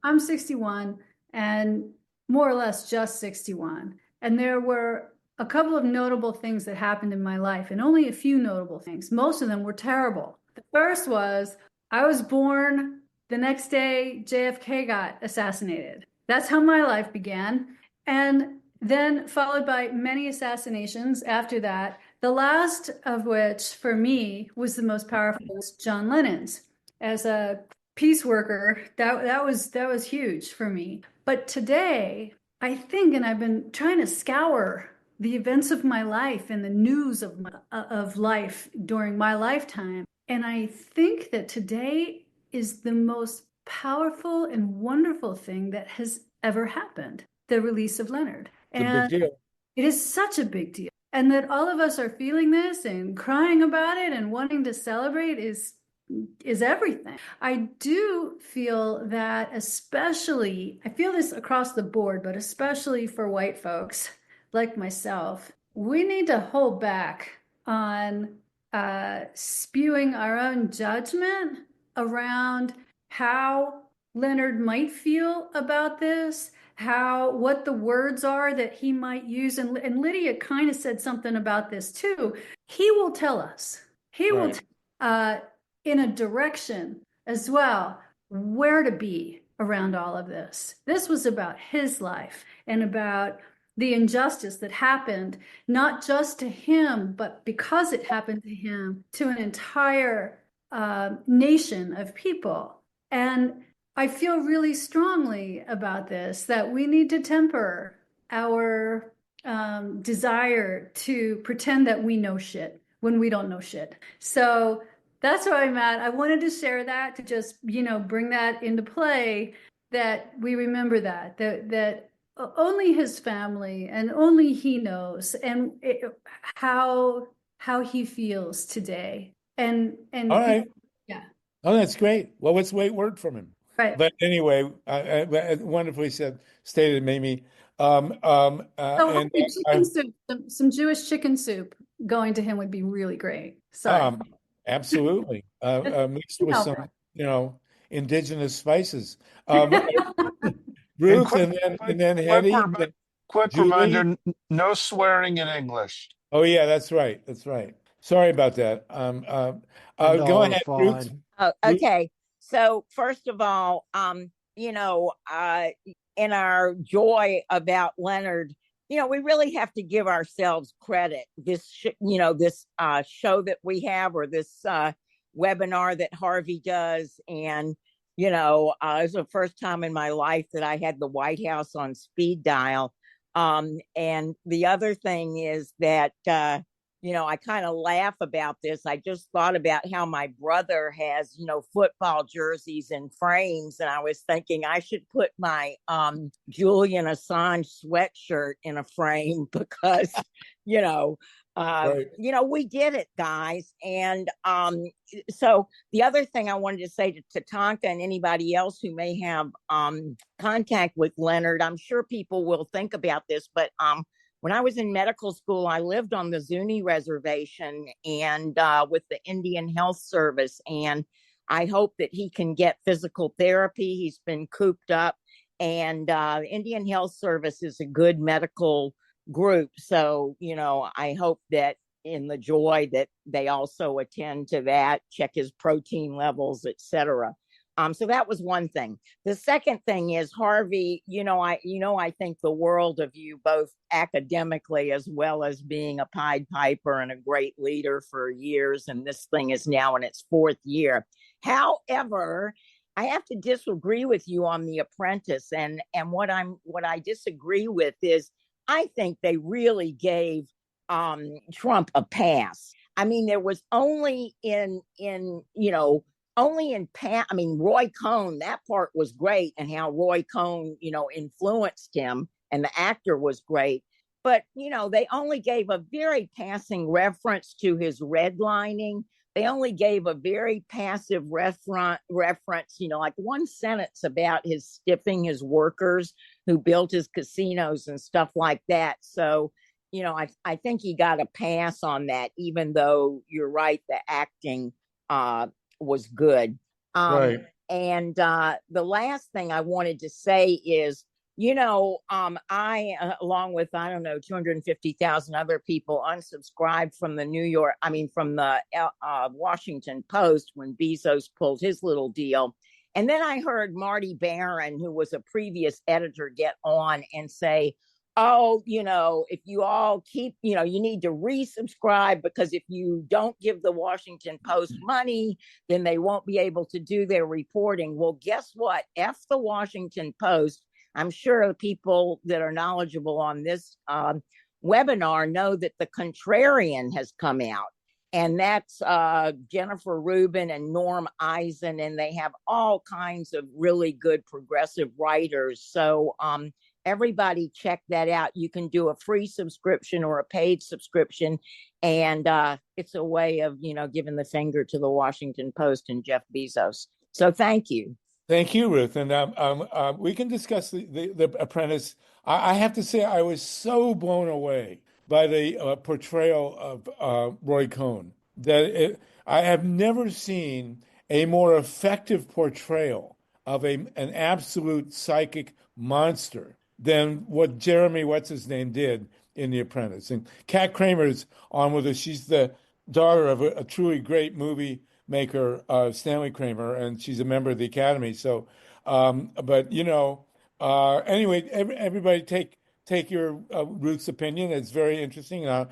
I'm 61 and more or less just 61. And there were a couple of notable things that happened in my life, and only a few notable things. Most of them were terrible. The first was I was born the next day JFK got assassinated. That's how my life began. And then followed by many assassinations after that. The last of which, for me, was the most powerful, was John Lennon's. As a peace worker, that was huge for me. But today, I think, and I've been trying to scour the events of my life and the news of life during my lifetime, and I think that today is the most powerful and wonderful thing that has ever happened: the release of Leonard. It's a big deal. It is such a big deal. And that all of us are feeling this and crying about it and wanting to celebrate is everything. I do feel that, especially, I feel this across the board, but especially for white folks like myself, we need to hold back on spewing our own judgment around how Leonard might feel about this, what the words are that he might use. And Lydia kind of said something about this too. He will tell us, will in a direction as well, where to be around all of this. This was about his life and about the injustice that happened, not just to him, but because it happened to him, to an entire nation of people. And I feel really strongly about this, that we need to temper our desire to pretend that we know shit when we don't know shit. So that's where I'm at. I wanted to share that to just, bring that into play, that we remember that only his family and only he knows, and how he feels today. And All right. yeah. Oh, that's great. Well, let's wait word from him. Right. But anyway, wonderfully stated, Mamie. And chicken soup, some Jewish chicken soup going to him would be really great. Sorry. Absolutely. Mixed with some, indigenous spices. Ruth, and then Hedy, quick Julie. reminder: no swearing in English. Oh yeah, that's right. That's right. Sorry about that. Go ahead, Ruth. Oh, okay. So first of all, in our joy about Leonard, we really have to give ourselves credit. This show that we have, or this webinar that Harvey does, and it was the first time in my life that I had the White House on speed dial. And the other thing is that I kind of laugh about this. I just thought about how my brother has, football jerseys in frames. And I was thinking I should put my Julian Assange sweatshirt in a frame because, Right. we did it, guys. And so the other thing I wanted to say to Tatanka and anybody else who may have contact with Leonard, I'm sure people will think about this, but when I was in medical school, I lived on the Zuni reservation and with the Indian Health Service. And I hope that he can get physical therapy. He's been cooped up. And Indian Health Service is a good medical group. So, I hope that in the joy that they also attend to that, check his protein levels, etc. So that was one thing. The second thing is, Harvey, I think the world of you, both academically as well as being a Pied Piper and a great leader for years. And this thing is now in its 4th year. However, I have to disagree with you on The Apprentice. And what I disagree with is, I think they really gave Trump a pass. I mean, there was only Roy Cohn, that part was great, and how Roy Cohn, influenced him, and the actor was great. But, they only gave a very passing reference to his redlining. They only gave a very passive reference, like one sentence about his stiffing his workers who built his casinos and stuff like that. So, I think he got a pass on that, even though you're right, the acting was good. Right. And the last thing I wanted to say is, I, along with, 250,000 other people, unsubscribed from the Washington Post when Bezos pulled his little deal. And then I heard Marty Barron, who was a previous editor, get on and say, oh, if you all keep, you need to resubscribe, because if you don't give the Washington Post money, then they won't be able to do their reporting. Well, guess what? F the Washington Post. I'm sure the people that are knowledgeable on this webinar know that the Contrarian has come out. And that's Jennifer Rubin and Norm Eisen, and they have all kinds of really good progressive writers. So everybody check that out. You can do a free subscription or a paid subscription, and it's a way of giving the finger to the Washington Post and Jeff Bezos. So thank you. Thank you, Ruth. And we can discuss the Apprentice. I have to say, I was so blown away by the portrayal of Roy Cohn that I have never seen a more effective portrayal of an absolute psychic monster than what Jeremy what's-his-name did in The Apprentice. And Kat Kramer's on with us. She's the daughter of a truly great movie maker, Stanley Kramer, and she's a member of the Academy. So, anyway, everybody take your Ruth's opinion. It's very interesting. I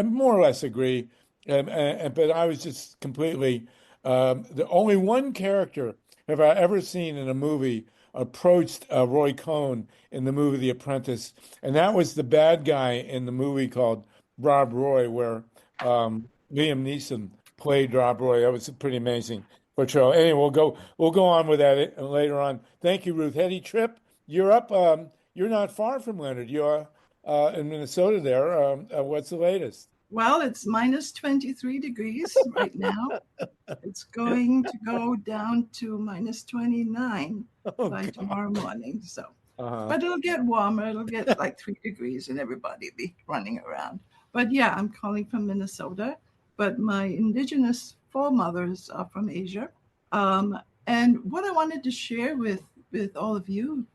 more or less agree, but I was just completely the only one character have I ever seen in a movie approached Roy Cohn in the movie The Apprentice, and that was the bad guy in the movie called Rob Roy, where Liam Neeson played Rob Roy. That was pretty amazing portrayal. Anyway, we'll go on with that later on. Thank you, Ruth. HEDY Trip, you're up. You're not far from Leonard. You're in Minnesota there. What's the latest? Well, it's minus 23 degrees right now. It's going to go down to minus 29 by tomorrow morning. So, but it'll get warmer. It'll get like 3 degrees and everybody be running around. But yeah, I'm calling from Minnesota, but my indigenous foremothers are from Asia. And what I wanted to share with all of you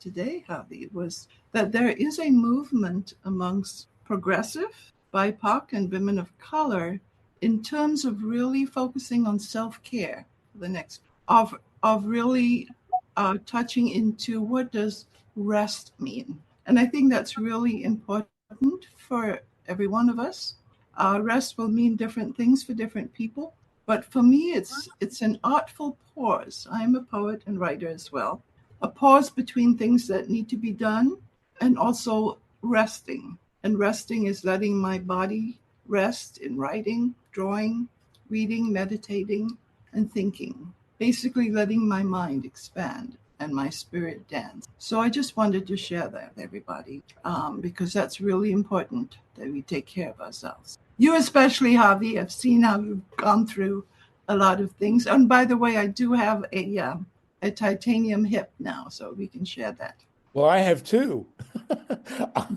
today, Javi, was that there is a movement amongst progressive, BIPOC, and women of color in terms of really focusing on self-care for the next, of really touching into what does rest mean. And I think that's really important for every one of us. Rest will mean different things for different people. But for me, it's an artful pause. I'm a poet and writer as well. A pause between things that need to be done and also resting. And resting is letting my body rest in writing, drawing, reading, meditating, and thinking. Basically letting my mind expand and my spirit dance. So I just wanted to share that with everybody because that's really important that we take care of ourselves. You especially, Javi, I've seen how you've gone through a lot of things. And by the way, I do have a titanium hip now, so we can share that. Well, I have two.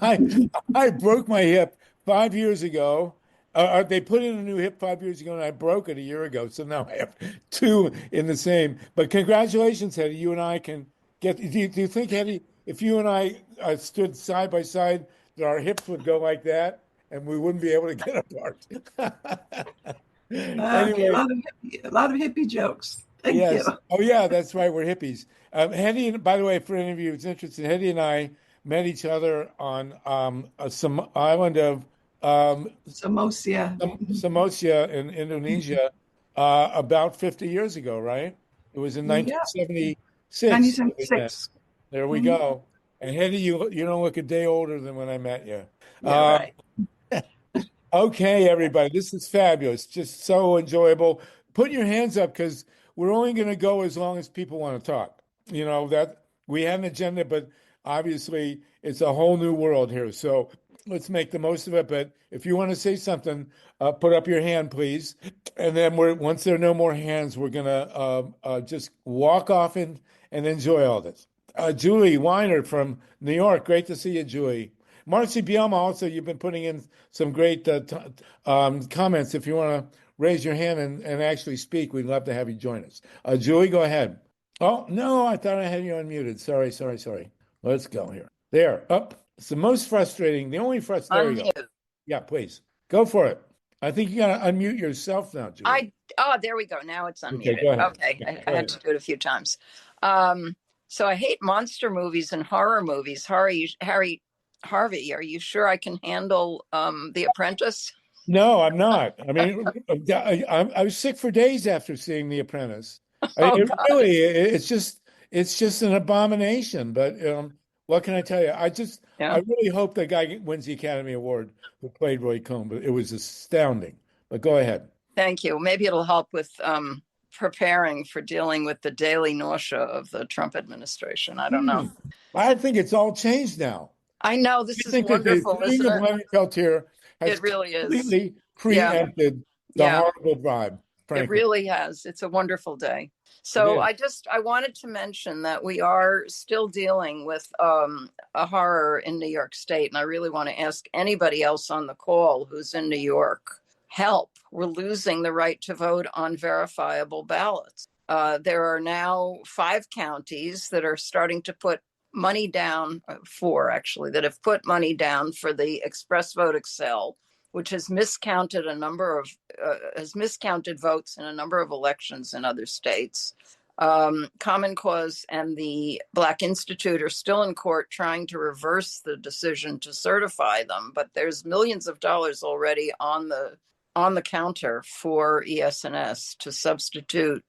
I broke my hip 5 years ago. They put in a new hip 5 years ago, and I broke it a year ago. So now I have two in the same. But congratulations, Hedy. You and I can get. Do you think, Hedy, if you and I stood side by side, that our hips would go like that, and we wouldn't be able to get apart? Anyway, a lot of hippie jokes. Thank you. Oh, yeah, that's right. We're hippies. Hedy, by the way, for any of you who's interested, Hedy and I met each other on some island of Samosir in Indonesia about 50 years ago, right? It was in 1976. 1976. There we go. And Hedy, you don't look a day older than when I met you. Yeah, right. Okay, everybody, this is fabulous. Just so enjoyable. Put your hands up because we're only going to go as long as people want to talk. You know, that we had an agenda, but obviously it's a whole new world here. So let's make the most of it. But if you want to say something, put up your hand, please. And then once there are no more hands, we're going to just walk off and enjoy all this. Julie Wienert from New York. Great to see you, Julie. Marcy Bielma, also, you've been putting in some great comments. If you want to raise your hand and actually speak, we'd love to have you join us. Julie, go ahead. Oh, no, I thought I had you unmuted. Sorry. Let's go here. There, up. It's the most frustrating, the only frustrating. There you go. Yeah, please. Go for it. I think you got to unmute yourself now, Julie. There we go. Now it's unmuted. Okay, go ahead. Okay. I had to do it a few times. So I hate monster movies and horror movies. Harvey, are you sure I can handle The Apprentice? No, I'm not. I mean, I was sick for days after seeing The Apprentice. It's just an abomination. But what can I tell you? I really hope the guy wins the Academy Award who played Roy Cohn. But it was astounding. But go ahead. Thank you. Maybe it'll help with preparing for dealing with the daily nausea of the Trump administration. I don't know. I think it's all changed now. I know this is wonderful, isn't it? Leonard Peltier has it really is. Completely preempted the horrible vibe. Frankly. It really has. It's a wonderful day. So I wanted to mention that we are still dealing with a horror in New York State. And I really want to ask anybody else on the call who's in New York, help. We're losing the right to vote on verifiable ballots. There are now 5 counties that are starting to put money down, 4 actually, that have put money down for the Express Vote Excel, which has miscounted votes in a number of elections in other states. Common Cause and the Black Institute are still in court trying to reverse the decision to certify them, but there's millions of dollars already on the counter for ES&S to substitute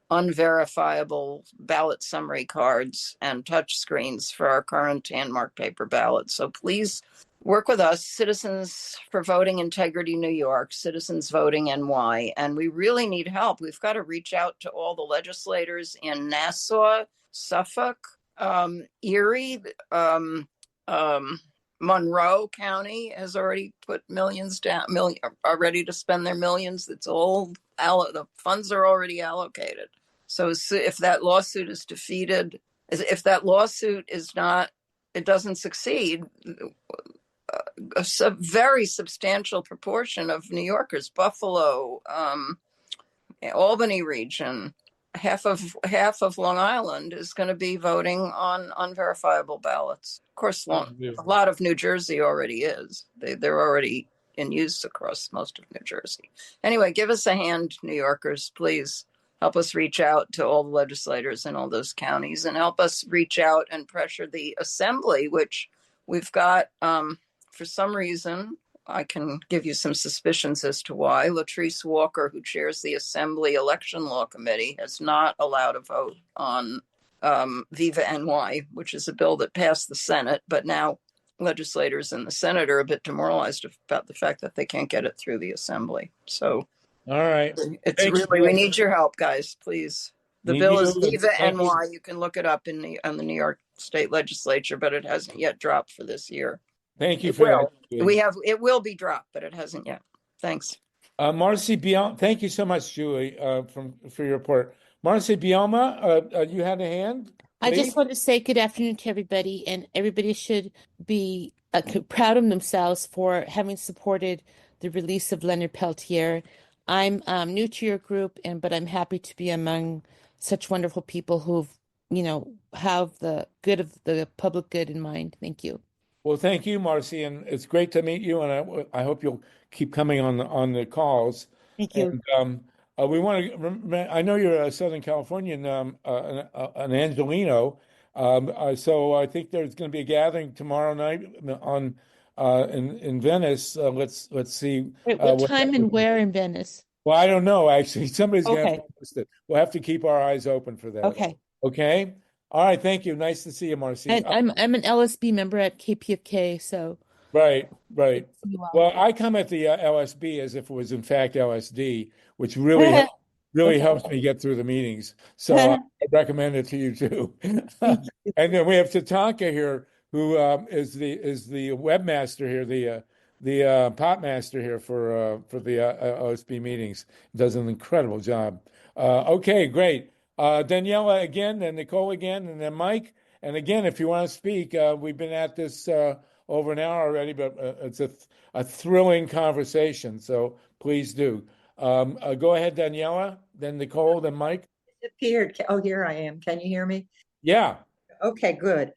unverifiable ballot summary cards and touch screens for our current hand-marked paper ballots. So please work with us, Citizens for Voting Integrity New York, Citizens Voting NY, and we really need help. We've got to reach out to all the legislators in Nassau, Suffolk, Erie, Monroe County has already put millions down, are ready to spend their millions. It's all, the funds are already allocated. So if that lawsuit is defeated, if that lawsuit is not, it doesn't succeed, a very substantial proportion of New Yorkers, Buffalo, Albany region, half of Long Island is going to be voting on unverifiable ballots. Of course, a lot of New Jersey already is. They're already in use across most of New Jersey. Anyway, give us a hand, New Yorkers, please. Help us reach out to all the legislators in all those counties and help us reach out and pressure the assembly, which we've got, for some reason, I can give you some suspicions as to why. Latrice Walker, who chairs the Assembly Election Law Committee, has not allowed a vote on Viva NY, which is a bill that passed the Senate, but now legislators in the Senate are a bit demoralized about the fact that they can't get it through the Assembly. So, all right, it's really, we need your help, guys, please. The bill is Viva NY. You can look it up on the New York State Legislature, but it hasn't yet dropped for this year. Thank you for that. It will be dropped, but it hasn't yet. Thanks. Marcy Bielma, thank you so much, Julie, for your report. Marcy Bielma, you had a hand? I just want to say good afternoon to everybody, and everybody should be proud of themselves for having supported the release of Leonard Peltier. I'm new to your group, but I'm happy to be among such wonderful people who've, have the good of the public good in mind. Thank you. Well, thank you, Marcy, and it's great to meet you, and I hope you'll keep coming on the calls. Thank you. And we want to. I know you're a Southern Californian, an Angelino, so I think there's going to be a gathering tomorrow night in Venice. Let's see. Wait, what time and where in Venice? Well, I don't know actually. Somebody's going to have to post it. We'll have to keep our eyes open for that. Okay. Okay. All right, thank you. Nice to see you, Marcy. And I'm an LSB member at KPFK, so. Right. Well, I come at the LSB as if it was in fact LSD, which really helps me get through the meetings. So I recommend it to you too. And then we have TATANKA here, who is the webmaster here, the pop master here for the LSB meetings. Does an incredible job. Okay, great. Daniela again, and Nicole again, and then Mike. And again, if you want to speak, we've been at this over an hour already, but it's a thrilling conversation. So please do. Go ahead, Daniela, then Nicole, then Mike. Disappeared. Oh, here I am. Can you hear me? Yeah. Okay, good.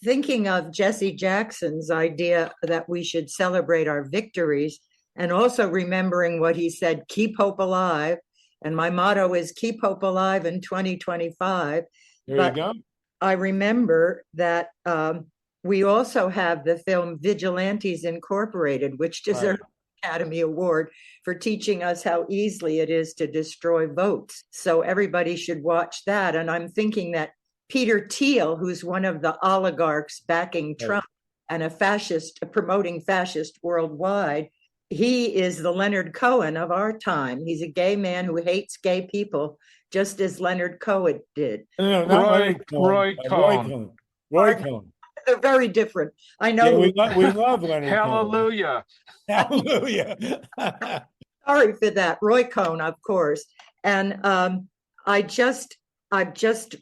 Thinking of Jesse Jackson's idea that we should celebrate our victories, and also remembering what he said, keep hope alive. And my motto is keep hope alive in 2025. There you go. I remember that we also have the film Vigilantes Incorporated, which deserves an Academy Award for teaching us how easily it is to destroy votes. So everybody should watch that. And I'm thinking that Peter Thiel, who's one of the oligarchs backing Trump and a fascist, promoting fascist worldwide, he is the Leonard Cohen of our time. He's a gay man who hates gay people, just as Leonard Cohen did. No, not Roy Cohn. Roy Cohn. They're very different. I know. Yeah, we love Leonard Hallelujah. Cohen. Hallelujah. Sorry for that. Roy Cohn, of course. And I'm just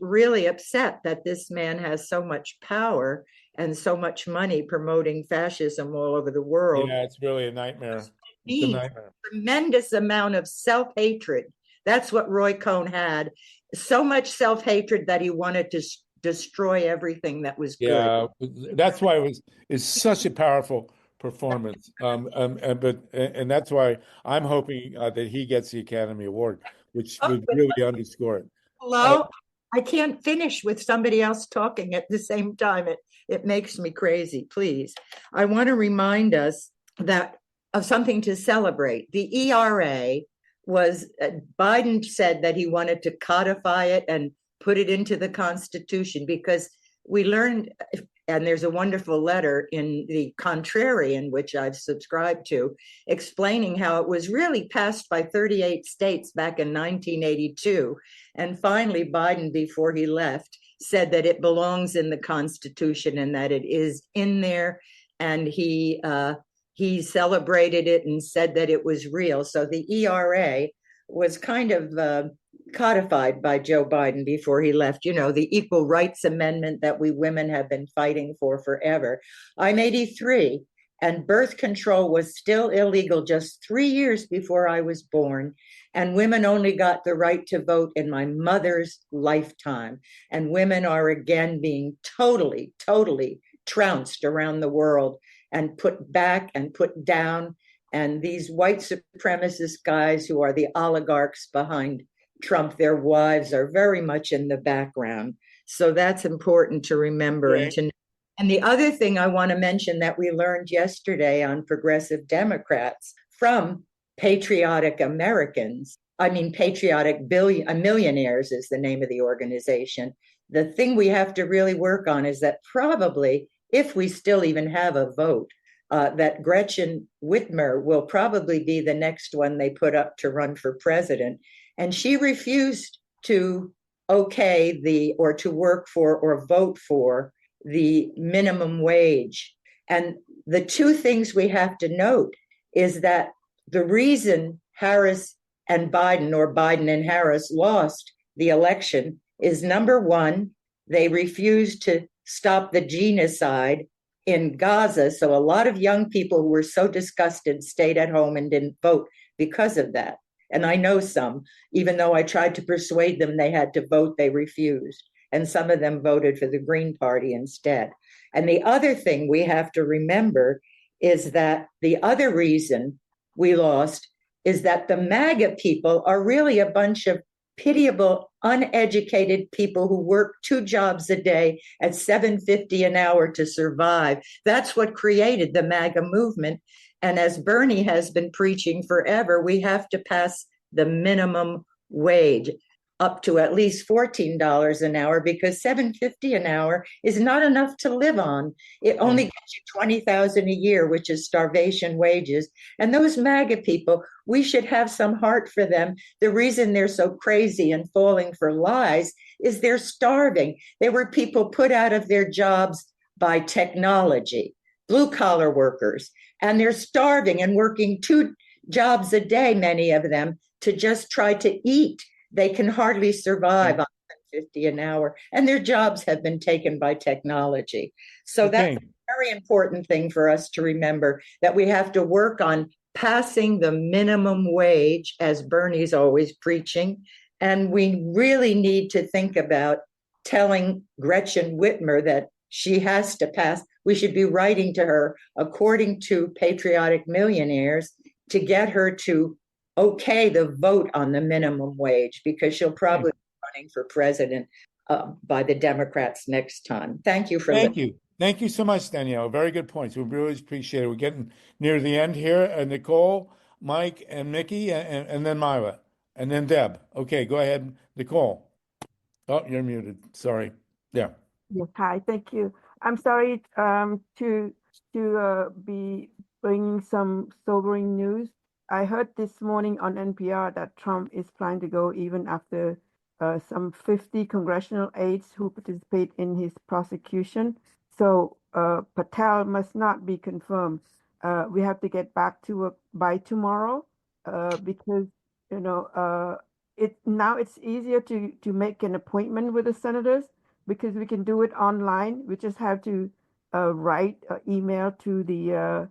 really upset that this man has so much power and so much money promoting fascism all over the world. Yeah, it's really a nightmare. It's a nightmare. Tremendous amount of self-hatred. That's what Roy Cohn had. So much self-hatred that he wanted to destroy everything that was good. Yeah, that's why it's such a powerful performance. And that's why I'm hoping that he gets the Academy Award, which would really underscore it. Hello? I can't finish with somebody else talking at the same time. It makes me crazy. Please. I want to remind us that of something to celebrate. The ERA was Biden said that he wanted to codify it and put it into the Constitution, because we learned, and there's a wonderful letter in the Contrarian, which I've subscribed to, explaining how it was really passed by 38 states back in 1982. And finally, Biden, before he left, said that it belongs in the Constitution and that it is in there. And he celebrated it and said that it was real. So the ERA was kind of codified by Joe Biden before he left, you know, the Equal Rights Amendment that we women have been fighting for forever. I'm 83, and birth control was still illegal just 3 years before I was born. And women only got the right to vote in my mother's lifetime. And women are again being totally, totally trounced around the world and put back and put down. And these white supremacist guys who are the oligarchs behind Trump, their wives are very much in the background. So that's important to remember. Okay. And the other thing I want to mention that we learned yesterday on Progressive Democrats from patriotic Americans, patriotic millionaires is the name of the organization. The thing we have to really work on is that probably, if we still even have a vote, that Gretchen Whitmer will probably be the next one they put up to run for president. And she refused to to work for or vote for the minimum wage. And the two things we have to note is that the reason Harris and Biden, or Biden and Harris, lost the election is, number one, they refused to stop the genocide in Gaza. So a lot of young people who were so disgusted stayed at home and didn't vote because of that. And I know some, even though I tried to persuade them they had to vote, they refused. And some of them voted for the Green Party instead. And the other thing we have to remember is that the other reason we lost is that the MAGA people are really a bunch of pitiable, uneducated people who work 2 jobs a day at $7.50 an hour to survive. That's what created the MAGA movement. And as Bernie has been preaching forever, we have to pass the minimum wage up to at least $14 an hour, because $7.50 an hour is not enough to live on. It only gets you $20,000 a year, which is starvation wages. And those MAGA people, we should have some heart for them. The reason they're so crazy and falling for lies is they're starving. There were people put out of their jobs by technology, blue-collar workers, and they're starving and working 2 jobs a day, many of them, to just try to eat. They can hardly survive on $50 an hour, and their jobs have been taken by technology. So that's a very important thing for us to remember, that we have to work on passing the minimum wage, as Bernie's always preaching. And we really need to think about telling Gretchen Whitmer that she has to pass. We should be writing to her, according to patriotic millionaires, to get her to the vote on the minimum wage, because she'll probably be running for president by the Democrats next time. Thank you for listening. Thank you so much, Danielle. Very good points. We really appreciate it. We're getting near the end here. Nicole, Mike, and Mickey, and then MYLA, and then Deb. Okay, go ahead, Nicole. Oh, you're muted. Sorry. Yeah. Yes, hi, thank you. I'm sorry to be bringing some sobering news. I heard this morning on NPR that Trump is planning to go even after some 50 congressional aides who participate in his prosecution. So Patel must not be confirmed. We have to get back to work by tomorrow because, it's easier to make an appointment with the senators, because we can do it online. We just have to write an email to the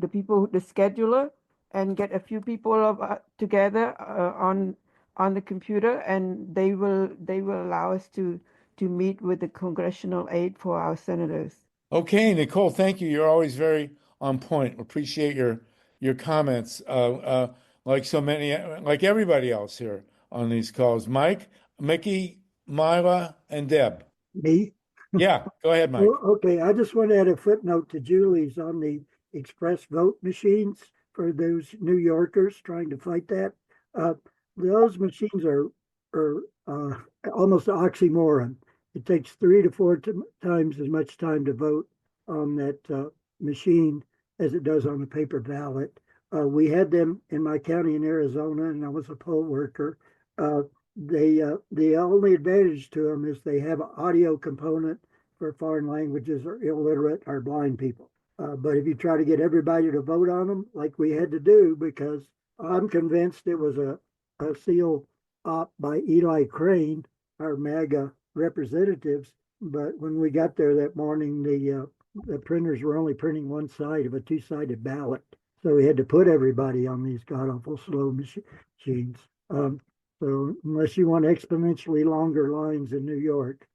people, the scheduler, and get a few people together on the computer, and they will allow us to meet with the congressional aide for our senators. Okay, Nicole, thank you. You're always very on point. Appreciate your comments. Like so many, like everybody else here on these calls. Mike, Mickey, MYLA, and Deb. Me? Yeah, go ahead, Mike. Okay, I just want to add a footnote to Julie's on the express vote machines. for those New Yorkers trying to fight that. Those machines are almost an oxymoron. It takes 3 to 4 times as much time to vote on that machine as it does on a paper ballot. We had them in my county in Arizona, and I was a poll worker. The only advantage to them is they have an audio component for foreign languages or illiterate or blind people. But if you try to get everybody to vote on them, like we had to do, because I'm convinced it was a seal op by Eli Crane, our MAGA representatives. But when we got there that morning, the printers were only printing one side of a two-sided ballot. So we had to put everybody on these god-awful slow machines. So unless you want exponentially longer lines in New York,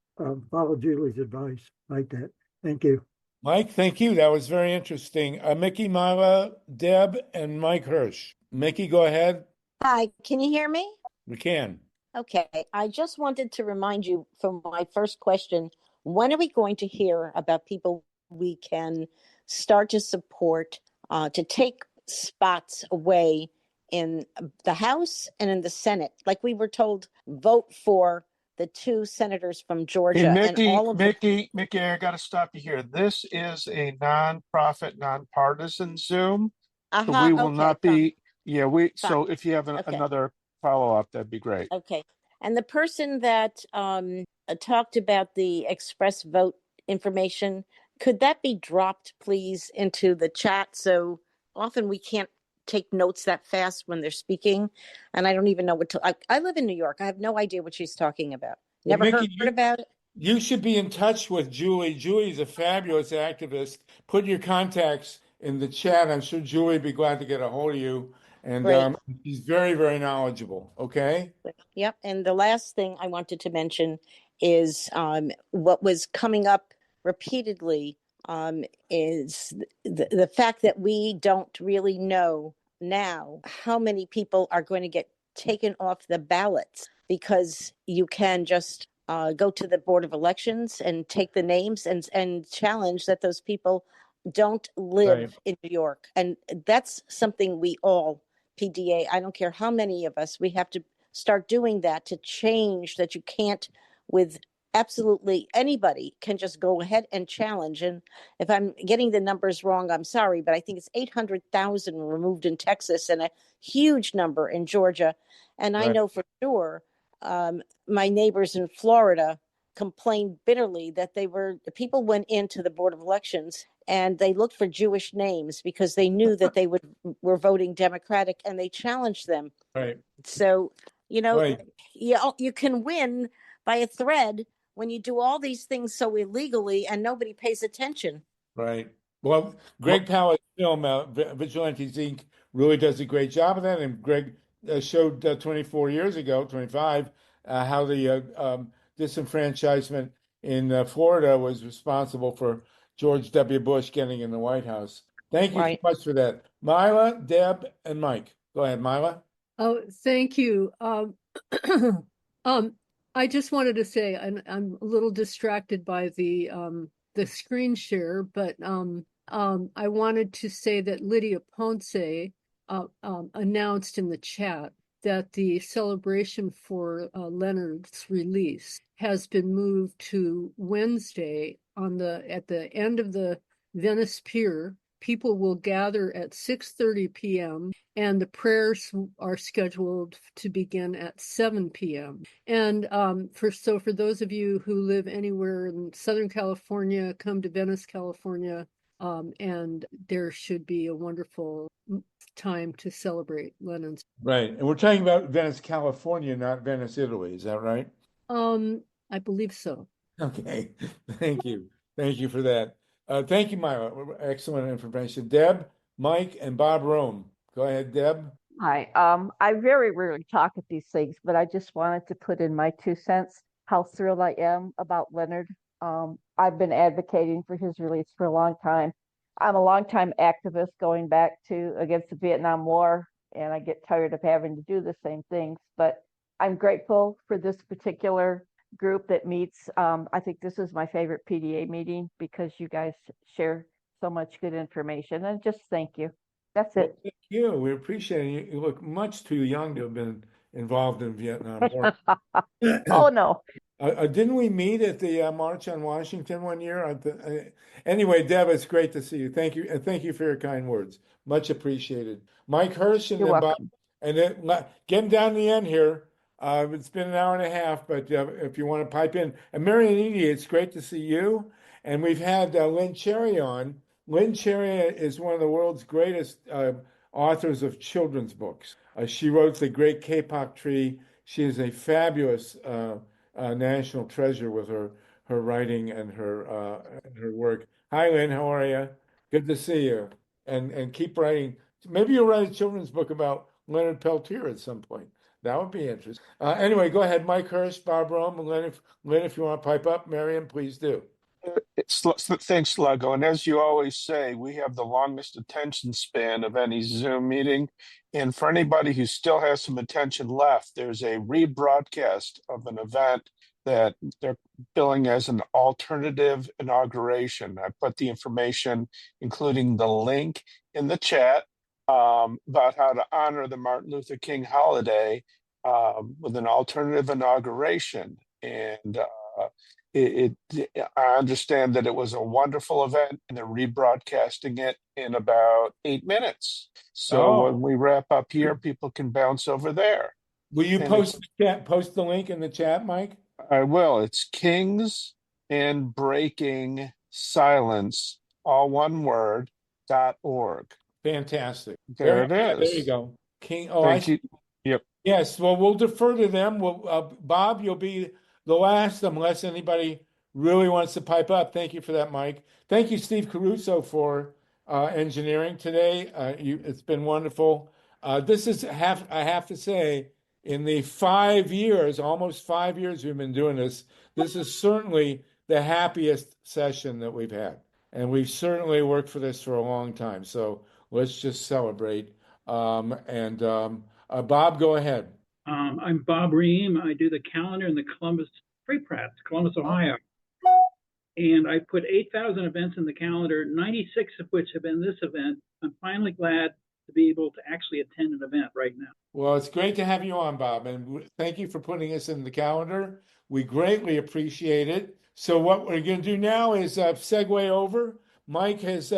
follow Julie's advice like that. Thank you. Mike, thank you. That was very interesting. Mickey, MYLA, Deb, and Mike Hersh. Mickey, go ahead. Hi, can you hear me? We can. Okay, I just wanted to remind you from my first question, when are we going to hear about people we can start to support to take spots away in the House and in the Senate? Like we were told, vote for the 2 senators from Georgia. Hey, Mickey, and all of Mickey, I got to stop you here. This is a nonprofit, nonpartisan Zoom. So we will not be, so if you have another follow-up, that'd be great. Okay. And the person that talked about the express vote information, could that be dropped, please, into the chat? So often we can't take notes that fast when they're speaking. And I don't even know what to, I live in New York. I have no idea what she's talking about. Never Mickey, heard about it. You should be in touch with Julie. Julie's a fabulous activist. Put your contacts in the chat. I'm sure Julie would be glad to get a hold of you. And she's very, very knowledgeable. Okay? Yep. And the last thing I wanted to mention is what was coming up repeatedly is the fact that we don't really know now how many people are going to get taken off the ballots, because you can just go to the Board of Elections and take the names and challenge that those people don't live in New York. And that's something we all, PDA, I don't care how many of us, we have to start doing that to change that. You can't, with absolutely anybody, can just go ahead and challenge. And if I'm getting the numbers wrong, I'm sorry, but I think it's 800,000 removed in Texas and a huge number in Georgia. And I know for sure my neighbors in Florida complained bitterly that people went into the Board of Elections and they looked for Jewish names because they knew that they were voting Democratic, and they challenged them. Right. So, you can win by a thread when you do all these things so illegally and nobody pays attention. Right. Well, Greg Powett's film, Vigilantes Inc., really does a great job of that. And Greg showed 24 years ago, 25, how the disenfranchisement in Florida was responsible for George W. Bush getting in the White House. Thank you so much for that. MYLA, Deb, and Mike. Go ahead, MYLA. Oh, thank you. I just wanted to say, I'm a little distracted by the screen share, but I wanted to say that Lydia Ponce announced in the chat that the celebration for Leonard's release has been moved to Wednesday at the end of the Venice Pier. People will gather at 6:30 p.m. and the prayers are scheduled to begin at 7 p.m. And for those of you who live anywhere in Southern California, come to Venice, California, and there should be a wonderful time to celebrate Lenin's. Right. And we're talking about Venice, California, not Venice, Italy. Is that right? I believe so. Okay. Thank you. Thank you for that. Thank you, MYLA. Excellent information. Deb, Mike, and Bob Roehm. Go ahead, Deb. Hi. I very rarely talk at these things, but I just wanted to put in my 2 cents how thrilled I am about Leonard. I've been advocating for his release for a long time. I'm a longtime activist going back against the Vietnam War, and I get tired of having to do the same things. But I'm grateful for this particular group that meets. I think this is my favorite PDA meeting because you guys share so much good information, and just thank you. That's it. you. We appreciate it. You look much too young to have been involved in Vietnam War. Oh no. Didn't we meet at the March on Washington one year? Anyway, Deb, it's great to see you. Thank you, and thank you for your kind words. Much appreciated. Mike Hersh and You're then Bob, welcome. and then getting down to the end here. It's been an hour and a half, but if you want to pipe in, and Marion Edie, it's great to see you. And we've had Lynn Cherry on. Lynn Cherry is one of the world's greatest authors of children's books. She wrote The Great Kapok Tree. She is a fabulous national treasure with her writing and her work. Hi, Lynn. How are you? Good to see you. And keep writing. Maybe you'll write a children's book about Leonard Peltier at some point. That would be interesting. Anyway, go ahead, Mike Hersh, Bob Roehm, and Lynn, if you want to pipe up, Marion, please do. Thanks, Sluggo. And as you always say, we have the longest attention span of any Zoom meeting. And for anybody who still has some attention left, there's a rebroadcast of an event that they're billing as an alternative inauguration. I put the information, including the link, in the chat about how to honor the Martin Luther King holiday with an alternative inauguration. And I understand that it was a wonderful event, and they're rebroadcasting it in about 8 minutes. So when we wrap up here, people can bounce over there. Will you post the link in the chat, Mike? I will. It's Kings and Breaking Silence, all one word, .org. Fantastic. There it is. There you go. King. Oh, Thank you. Yep. Yes. Well, we'll defer to them. Bob, you'll be the last, unless anybody really wants to pipe up. Thank you for that, Mike. Thank you, Steve Caruso, for engineering today. It's been wonderful. This is I have to say, in the 5 years, almost 5 years we've been doing this, this is certainly the happiest session that we've had. And we've certainly worked for this for a long time. So let's just celebrate. Bob, go ahead. I'm Bob Rehm. I do the calendar in the Columbus Free Press, Columbus, Ohio. And I put 8,000 events in the calendar, 96 of which have been this event. I'm finally glad to be able to actually attend an event right now. Well, it's great to have you on, Bob. And thank you for putting us in the calendar. We greatly appreciate it. So what we're going to do now is segue over. Mike has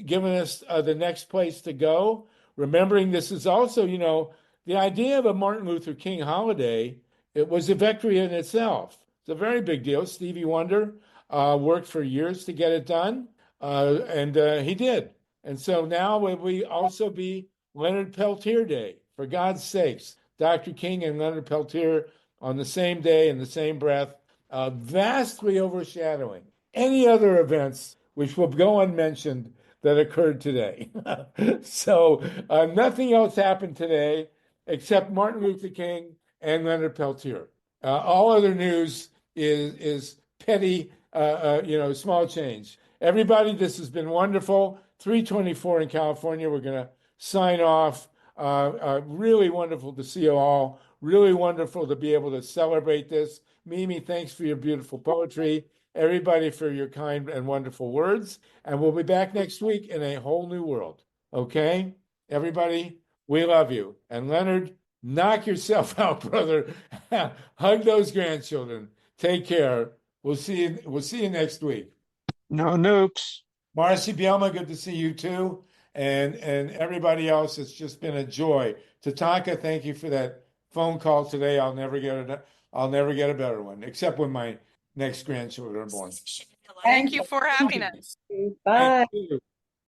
given us the next place to go. Remembering this is also, the idea of a Martin Luther King holiday, it was a victory in itself. It's a very big deal. Stevie Wonder worked for years to get it done, and he did. And so now we also be Leonard Peltier Day. For God's sakes, Dr. King and Leonard Peltier on the same day in the same breath, vastly overshadowing any other events which will go unmentioned that occurred today. So nothing else happened today except Martin Luther King and Leonard Peltier. All other news is petty, small change. Everybody, this has been wonderful. 3:24 in California. We're going to sign off. Really wonderful to see you all. Really wonderful to be able to celebrate this. Mimi, thanks for your beautiful poetry. Everybody for your kind and wonderful words. And we'll be back next week in a whole new world. Okay? Everybody, we love you. And Leonard, knock yourself out, brother. Hug those grandchildren. Take care. We'll see you next week. No nukes. Marcy Bielma, good to see you too. And everybody else, it's just been a joy. Tatanka, thank you for that phone call today. I'll never get a better one, except when my next grandchildren are born. Thank you for having us. Bye.